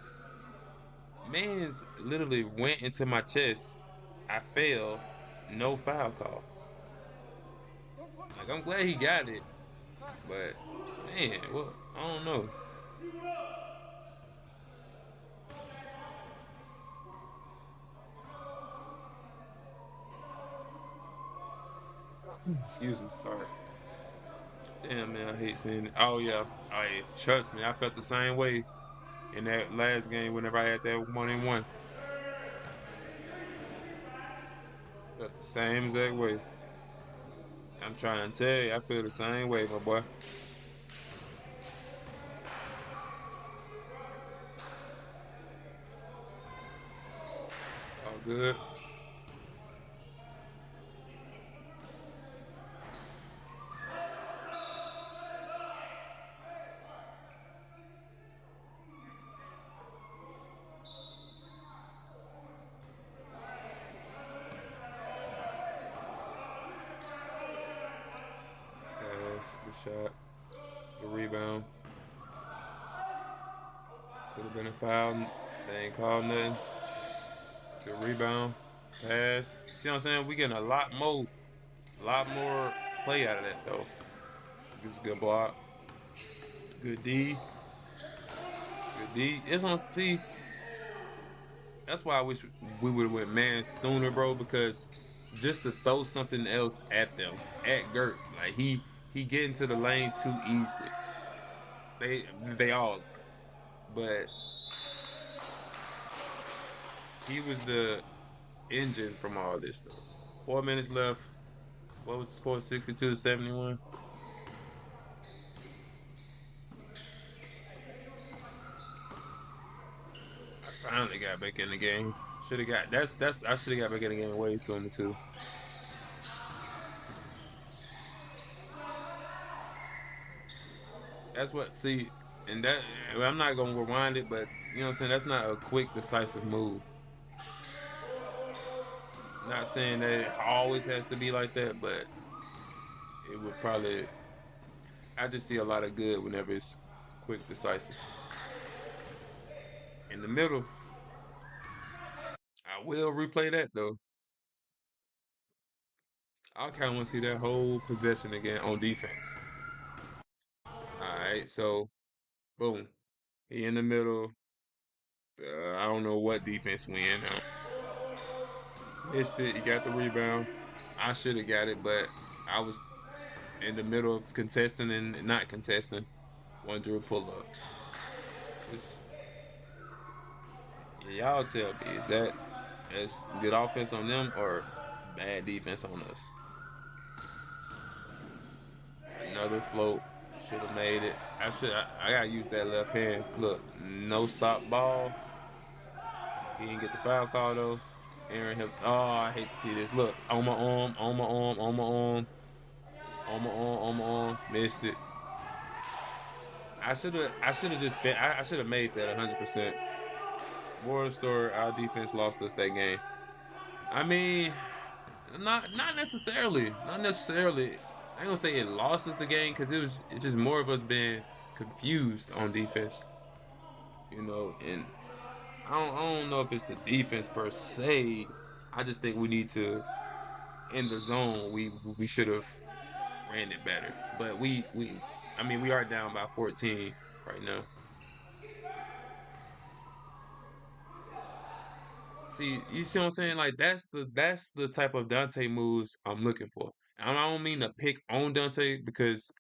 man's literally went into my chest. I fell, no foul call. Like I'm glad he got it, but man, well, I don't know. Excuse me, sorry. Damn man, I hate seeing it. Oh yeah, trust me, I felt the same way in that last game whenever I had that 1-1. Felt the same exact way. I'm trying to tell you, I feel the same way, my boy. All good. Pass, the shot, the rebound. Could have been a foul. They ain't called nothing. Good rebound, pass. See what I'm saying? We getting a lot more play out of that though. It's a good block, good D, good D. It's on. See, that's why I wish we would have went man sooner, bro. Because just to throw something else at them, at Gert, like he get into the lane too easily. They all, but he was the engine from all this though. 4 minutes left. What was the score? 62-71. I finally got back in the game. Should have got that's I should have got back in the game way sooner too. That's what see, and that well, I'm not gonna rewind it, but you know what I'm saying. That's not a quick, decisive move. Not saying that it always has to be like that, but it would probably. I just see a lot of good whenever it's quick, decisive. In the middle, I will replay that though. I kind of want to see that whole possession again on defense. All right, so boom, he in the middle. I don't know what defense we in now. Missed it. He got the rebound. I should have got it, but I was in the middle of contesting and not contesting. One drill pull up. It's, yeah, y'all tell me, is that as good offense on them or bad defense on us? Another float. Should have made it. I gotta use that left hand. Look, no stop ball. He didn't get the foul call though. Aaron Hill. Oh, I hate to see this. Look, on my arm, on my arm, on my arm, on my arm, on my arm. Missed it. I should have just spent. I should have made that 100%. Moral of the story: our defense lost us that game. I mean, not necessarily, not necessarily. I ain't gonna say it lost us the game because it's just more of us being confused on defense, and I don't know if it's the defense per se. I just think we need to in the zone. We should have ran it better, but I mean we are down by 14 right now. See, you see what I'm saying? Like that's the type of Dante moves I'm looking for. And I don't mean to pick on Dante because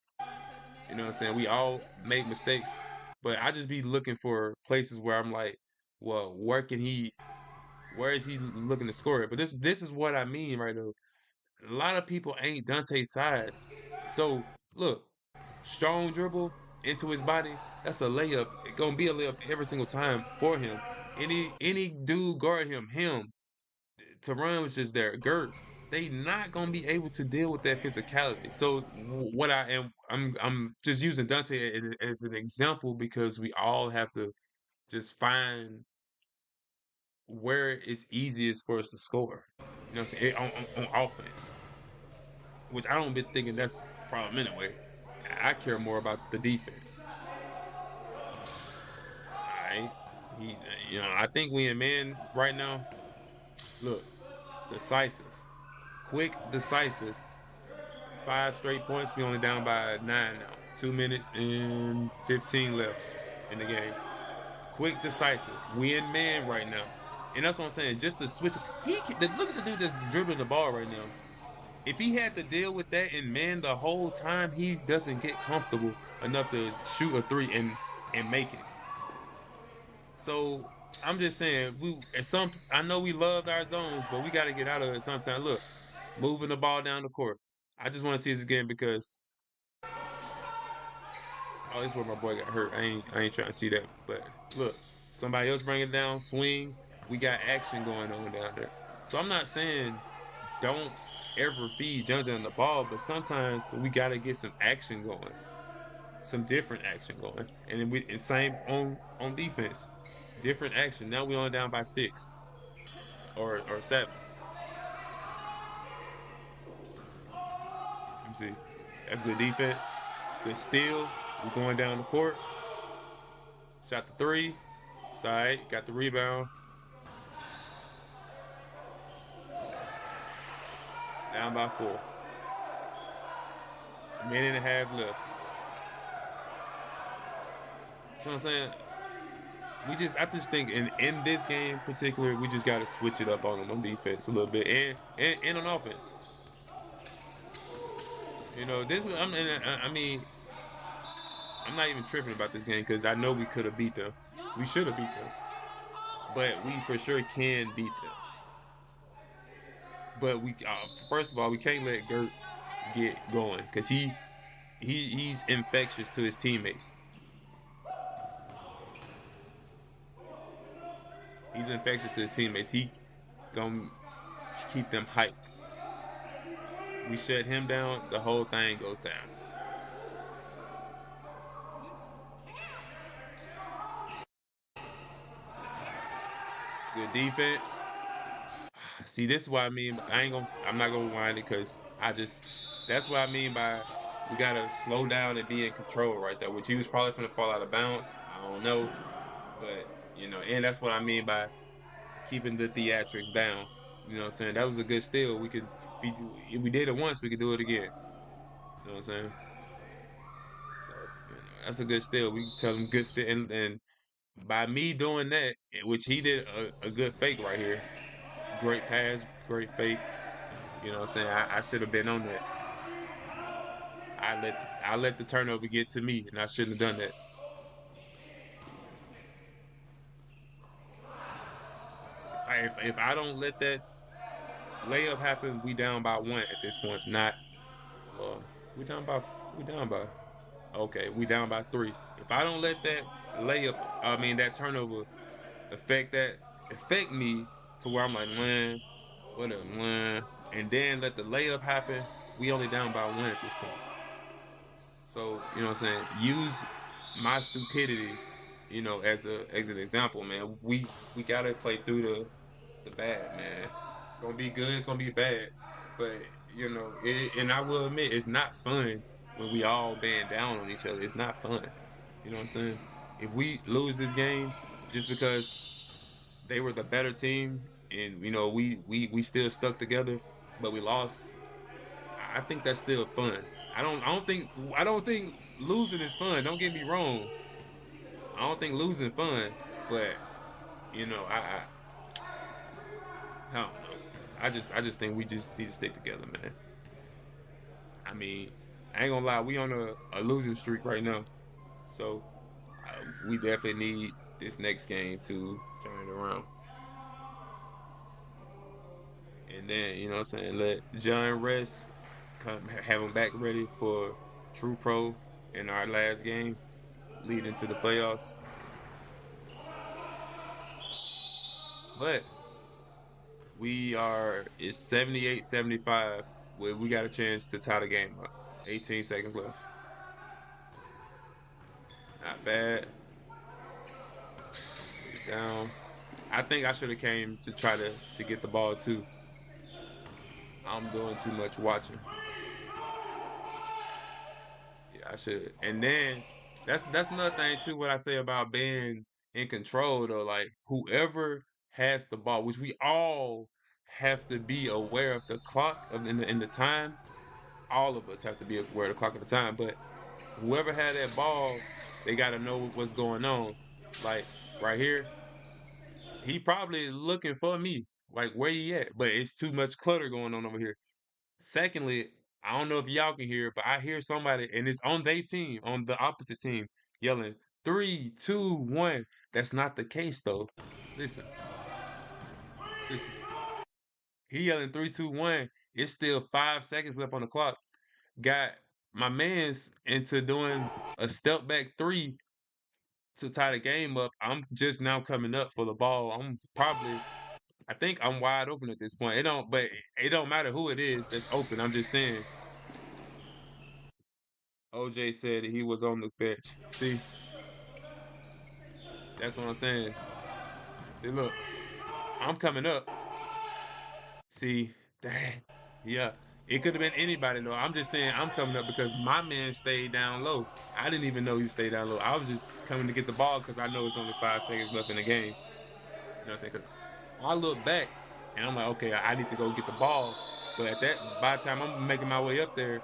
you know what I'm saying we all make mistakes, but I just be looking for places where I'm like, well, where is he looking to score it? But this is what I mean right now. A lot of people ain't Dante's size. So Look, strong dribble into his body. That's a layup. It's gonna be a layup every single time for him. Any dude guard him. Teron was just there. Gert, they not gonna be able to deal with that physicality. So what I'm just using Dante as an example because we all have to just find where it's easiest for us to score. You know what I'm saying? On offense, which I don't be thinking that's the problem anyway. I care more about the defense. All right, I think we in man right now. Look, decisive, quick, decisive. 5 straight points. We only down by 9 now. 2 minutes and 15 left in the game. Quick, decisive. We in man right now. And that's what I'm saying. Just to switch. Look at the dude that's dribbling the ball right now. If he had to deal with that in man the whole time, he doesn't get comfortable enough to shoot a three and make it. So I'm just saying, I know we loved our zones, but we got to get out of it sometime. Look, moving the ball down the court. I just want to see this again because this is where my boy got hurt. I ain't trying to see that. But look, somebody else bring it down, swing. We got action going on down there. So I'm not saying don't ever feed John the ball, but sometimes we gotta get some action going, some different action going. And same on defense. Different action. Now we only down by 6 or 7. Let me see. That's good defense. Good steal. We're going down the court. Shot the three. Side. Got the rebound. Down by 4. A minute and a half left. So I'm saying I just think in this game in particular, we just got to switch it up on them on defense a little bit and on offense. I mean, I'm not even tripping about this game because I know we could have beat them. We should have beat them, but we for sure can beat them. But first of all, we can't let Gert get going because he's infectious to his teammates. He's infectious to his teammates. He gonna keep them hyped. We shut him down, the whole thing goes down. Good defense. See, this is what I mean. I'm not gonna whine it because that's what I mean by we gotta slow down and be in control right there. Which he was probably gonna fall out of bounds. I don't know, but and that's what I mean by keeping the theatrics down. You know what I'm saying? That was a good steal. If we did it once, we could do it again. You know what I'm saying? So that's a good steal. We can tell them good steal, and by me doing that, which he did a good fake right here. Great pass, great fake. You know what I'm saying? I should have been on that. I let the turnover get to me, and I shouldn't have done that. If I don't let that layup happen, we down by 1 at this point. Not well, we down by okay, we down by 3. If I don't let that turnover affect me to where I'm like, man, whatever, man, and then let the layup happen, we only down by 1 at this point. So, you know what I'm saying? Use my stupidity, as an example, man. We gotta play through the bad, man. It's gonna be good, it's gonna be bad. But, and I will admit it's not fun when we all band down on each other. It's not fun. You know what I'm saying? If we lose this game just because they were the better team and we still stuck together, but we lost, I think that's still fun. I don't think losing is fun. Don't get me wrong. I don't think losing fun, but I don't know. I just think we just need to stick together, man. I mean, I ain't gonna lie, we on a losing streak right now, so we definitely need this next game to turn it around. And then, you know what I'm saying, let John rest, have him back ready for true pro in our last game leading to the playoffs. But it's 78-75. We got a chance to tie the game up. 18 seconds left. Not bad. Put it down. I think I should have came to try to get the ball too. I'm doing too much watching. Yeah, I should. And then that's another thing too. What I say about being in control though, like whoever has the ball, which we all have to be aware of the clock of in the time. All of us have to be aware of the clock at the time. But whoever had that ball, they got to know what's going on. Like right here, he probably looking for me. Like where he at? But it's too much clutter going on over here. Secondly, I don't know if y'all can hear, but I hear somebody, and it's on their team, on the opposite team, yelling 3, 2, 1. That's not the case though. Listen, listen. He yelling 3, 2, 1. It's still 5 seconds left on the clock. Got my man's into doing a step back three to tie the game up. I'm just now coming up for the ball. I think I'm wide open at this point. But it don't matter who it is that's open. I'm just saying. OJ said he was on the bench. See, that's what I'm saying. See, look, I'm coming up. See, dang, yeah, it could have been anybody though. I'm just saying I'm coming up because my man stayed down low. I didn't even know he stayed down low. I was just coming to get the ball because I know it's only 5 seconds left in the game. You know what I'm saying? Because I look back and I'm like, okay, I need to go get the ball. But by the time I'm making my way up there,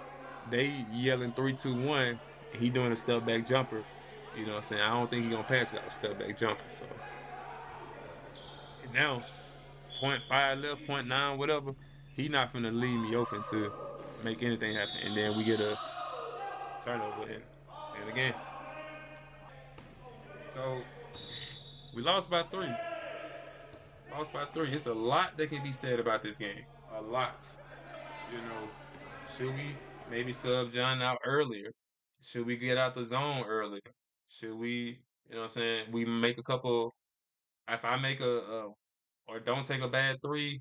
they yelling 3, 2, 1. He doing a step back jumper. You know what I'm saying? I don't think he gonna pass it out a step back jumper. So and now, point five left, point nine, whatever. He not finna leave me open to make anything happen. And then we get a turnover and stand again. So we lost by three. Lost by three. It's a lot that can be said about this game. A lot. You know, should we maybe sub John out earlier? Should we get out the zone earlier? Should we, you know what I'm saying? We make a couple, if I make or don't take a bad three,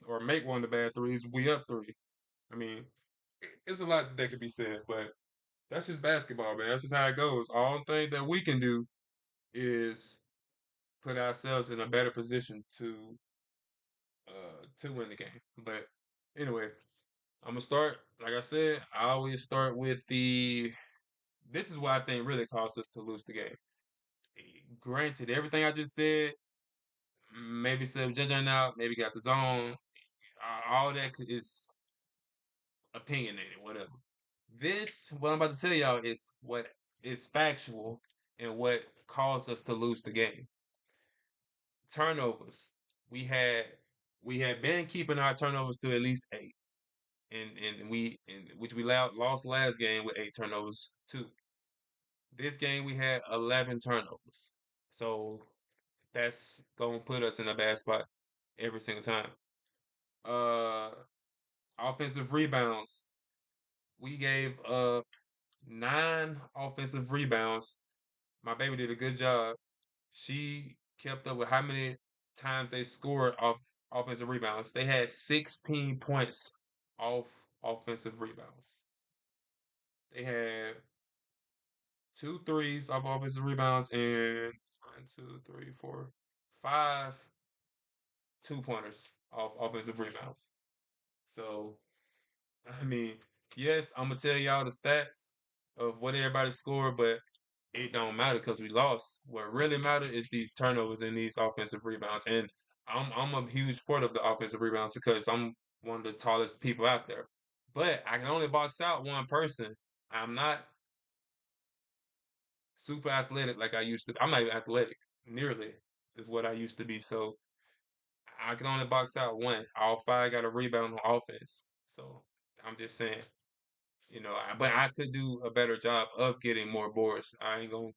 or make one of the bad threes, we up three. I mean, it's a lot that could be said, but that's just basketball, man. That's just how it goes. All thing that we can do is put ourselves in a better position to win the game. But anyway, I'm gonna start. Like I said, I always start with the. This is what I think really caused us to lose the game. Granted, everything I just said, maybe said Jen out, maybe got the zone. All that is opinionated, whatever. What I'm about to tell y'all is what is factual and what caused us to lose the game. Turnovers. We had we had been keeping our turnovers to at least 8. Which we lost last game with 8 turnovers too. This game we had 11 turnovers. So that's gonna put us in a bad spot every single time. Uh Offensive rebounds. We gave up 9 offensive rebounds. My baby did a good job. She kept up with how many times they scored off offensive rebounds. They had 16 points off offensive rebounds. They had two threes off offensive rebounds and one, two, three, four, five 2 pointers off offensive rebounds. So, I mean, yes, I'm gonna tell y'all the stats of what everybody scored, but it don't matter because we lost. What really matter is these turnovers and these offensive rebounds. And I'm a huge part of the offensive rebounds because I'm one of the tallest people out there. But I can only box out one person. I'm not super athletic like I used to. I'm not even athletic nearly is what I used to be. So I can only box out one. All five got a rebound on offense. So I'm just saying, but I could do a better job of getting more boards. I ain't gonna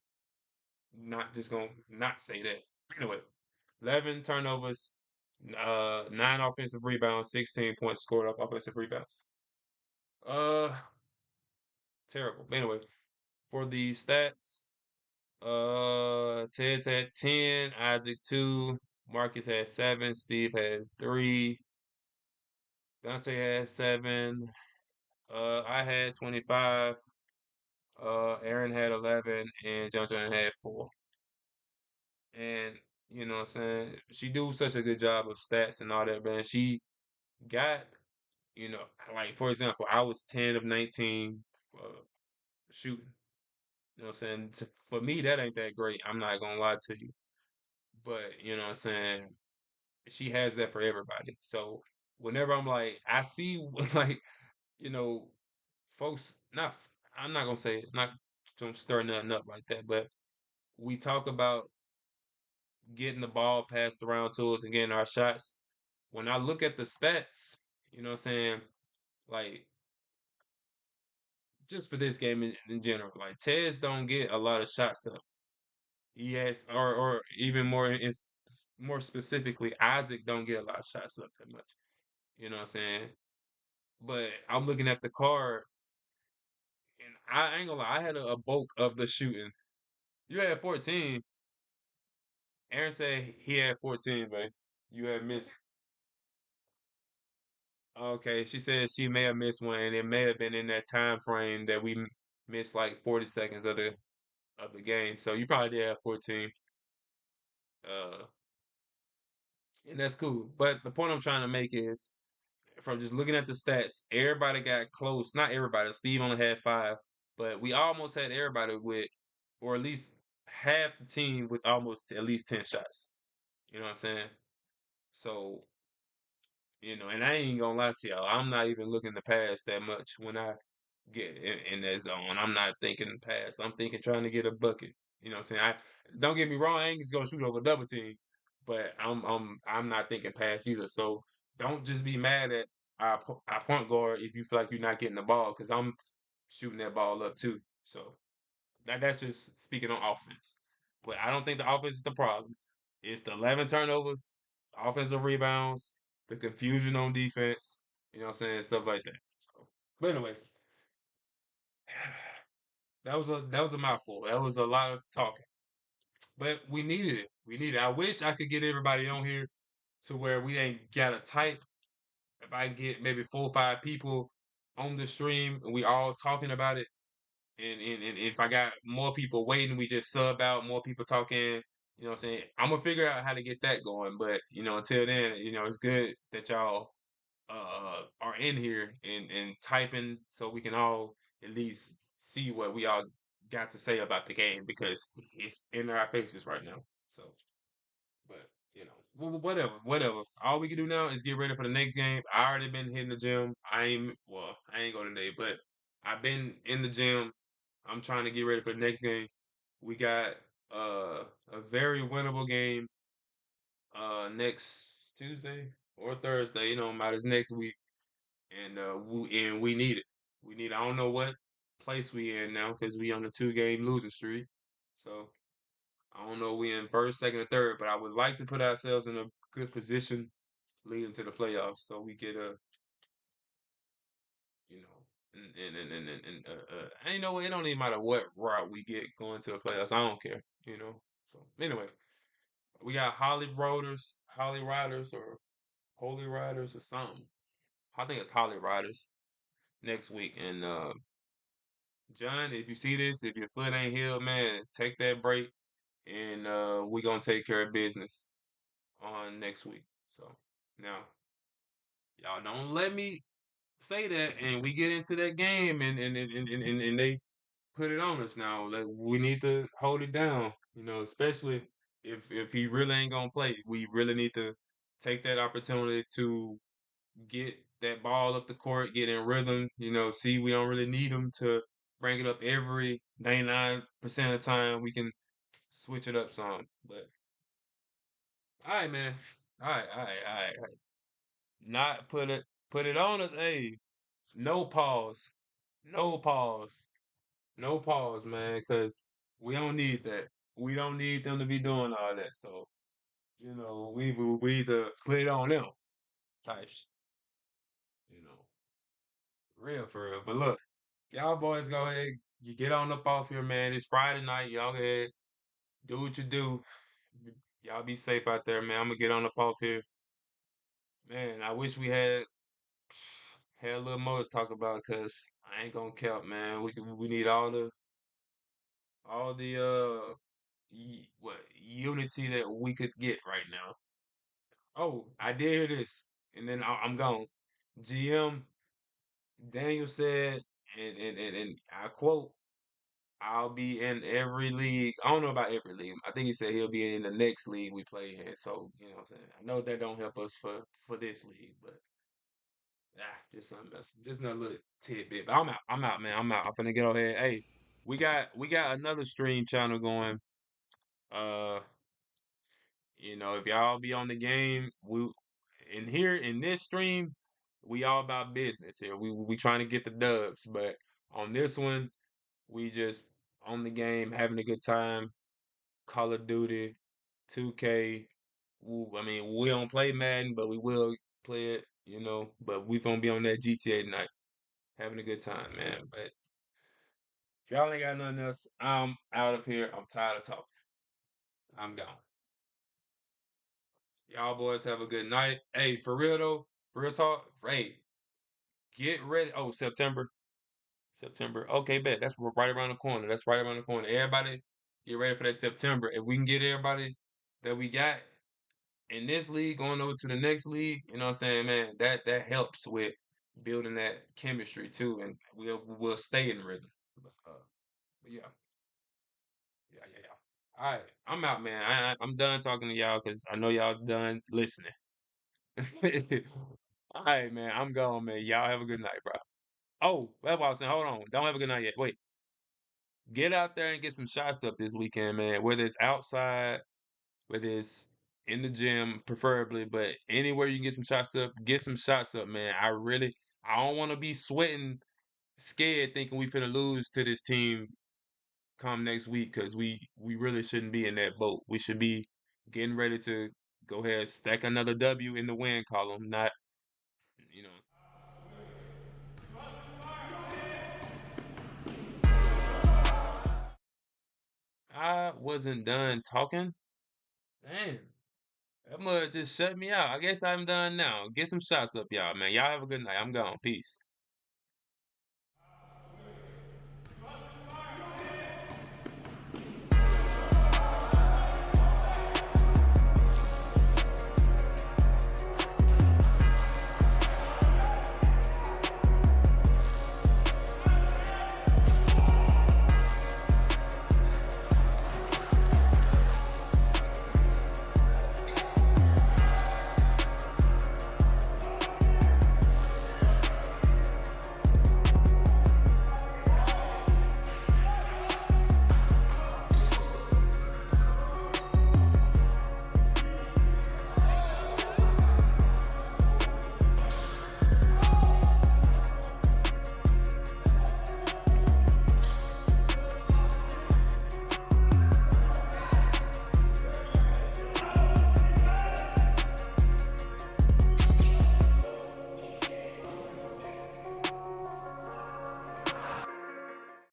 not just gonna not say that. Anyway, 11 turnovers, 9 offensive rebounds, 16 points scored off offensive rebounds. Uh, Terrible. But anyway, for the stats, Tez had 10, Isaac 2, Marcus had 7, Steve had 3, Dante had 7, I had 25, Aaron had 11, and John had 4. And you know what I'm saying? She do such a good job of stats and all that, man. She got, you know, like for example, I was 10 of 19 shooting. You know what I'm saying? For me, that ain't that great. I'm not gonna lie to you. But you know what I'm saying? She has that for everybody. So whenever I'm like, I see like, you know, folks not I'm not gonna say it, not don't stir nothing up like that, but we talk about getting the ball passed around to us and getting our shots. When I look at the stats, you know what I'm saying, like just for this game in general, like Tez don't get a lot of shots up. He has, or even more specifically, Isaac don't get a lot of shots up that much. You know what I'm saying? But I'm looking at the card, and I ain't gonna lie, I had a bulk of the shooting. You had 14. Aaron said he had 14, but you had missed. Okay, she said she may have missed one, and it may have been in that time frame that we missed like 40 seconds of the game. So you probably did have 14. Uh, and that's cool. But the point I'm trying to make is from just looking at the stats, everybody got close. Not everybody. Steve only had 5, but we almost had everybody with, or at least half the team with almost at least 10 shots. You know what I'm saying? So, and I ain't gonna lie to y'all, I'm not even looking to pass that much when I get in that zone. I'm not thinking pass. I'm thinking trying to get a bucket. You know what I'm saying? I don't get me wrong, I ain't just gonna shoot over double team, but I'm not thinking pass either. So don't just be mad at our point guard if you feel like you're not getting the ball because I'm shooting that ball up too. So that's just speaking on offense. But I don't think the offense is the problem. It's the 11 turnovers, offensive rebounds, the confusion on defense. You know what I'm saying? Stuff like that. So, but anyway, that was a mouthful. That was a lot of talking. But we needed it. We needed it. I wish I could get everybody on here to where we ain't gotta type. If I get maybe 4 or 5 people on the stream and we all talking about it, and if I got more people waiting, we just sub out more people talking. You know what I'm saying? I'm gonna figure out how to get that going. But until then, it's good that y'all are in here and typing so we can all at least see what we all got to say about the game because it's in our faces right now. So, but whatever. All we can do now is get ready for the next game. I already been hitting the gym. I ain't going today, but I've been in the gym. I'm trying to get ready for the next game. We got a very winnable game next Tuesday or Thursday. About as next week, and we need it. We need. I don't know what place we in now because we on a 2-game losing streak. So I don't know we in first, second, or third, but I would like to put ourselves in a good position leading to the playoffs so we get a you know. And it don't even matter what route we get going to the playoffs. I don't care. So anyway, we got Holly Riders, or Holy Riders, or something. I think it's Holly Riders next week. And John, if you see this, if your foot ain't healed, man, take that break, and we gonna take care of business on next week. So now, y'all don't let me say that, and we get into that game, and they put it on us now. Like we need to hold it down, especially if he really ain't gonna play. We really need to take that opportunity to get that ball up the court, get in rhythm. See, we don't really need him to bring it up every 99% of the time. We can switch it up some. But all right, man. All right. Not put it on us. Hey, no pause. No pause. No pause, man, because we don't need that. We don't need them to be doing all that. So, we need to put it on them type, you know, real for real. But look. Y'all boys go ahead. You get on up off here, man. It's Friday night. Y'all go ahead. Do what you do. Y'all be safe out there, man. I'm gonna get on up off here. Man, I wish we had a little more to talk about because I ain't gonna count, man. We need all the what unity that we could get right now. Oh, I did hear this, and then I'm gone. GM Daniel said, and I quote, "I'll be in every league." I don't know about every league. I think he said he'll be in the next league we play in. So you know what I'm saying. I know that don't help us for this league, but just something else. Just another little tidbit. But I'm out. I'm out, man. I'm out. I'm finna get over here. Hey, we got another stream channel going. Uh, if y'all be on the game, we in here in this stream, we all about business here. We trying to get the dubs, but on this one, we just on the game, having a good time. Call of Duty, 2K. I mean, we don't play Madden, but we will play it, But we gonna be on that GTA tonight, having a good time, man. But if y'all ain't got nothing else, I'm out of here. I'm tired of talking. I'm gone. Y'all boys have a good night. Hey, for real though, real talk. Hey, get ready. Oh, September. September. Okay, bet. That's right around the corner. That's right around the corner. Everybody, get ready for that September. If we can get everybody that we got in this league going over to the next league, you know what I'm saying, man, that helps with building that chemistry too, and we'll stay in rhythm. But yeah, yeah. All right, I'm out, man. I'm done talking to y'all because I know y'all done listening. All right, man. I'm gone, man. Y'all have a good night, bro. Oh, that's what I was saying. Hold on. Don't have a good night yet. Wait. Get out there and get some shots up this weekend, man. Whether it's outside, whether it's in the gym, preferably, but anywhere you can get some shots up, man. I don't want to be sweating, scared, thinking we finna lose to this team come next week because we really shouldn't be in that boat. We should be getting ready to go ahead stack another W in the win column, not you know. I wasn't done talking. Damn. That mud just shut me out. I guess I'm done now. Get some shots up, y'all, man. Y'all have a good night. I'm gone. Peace.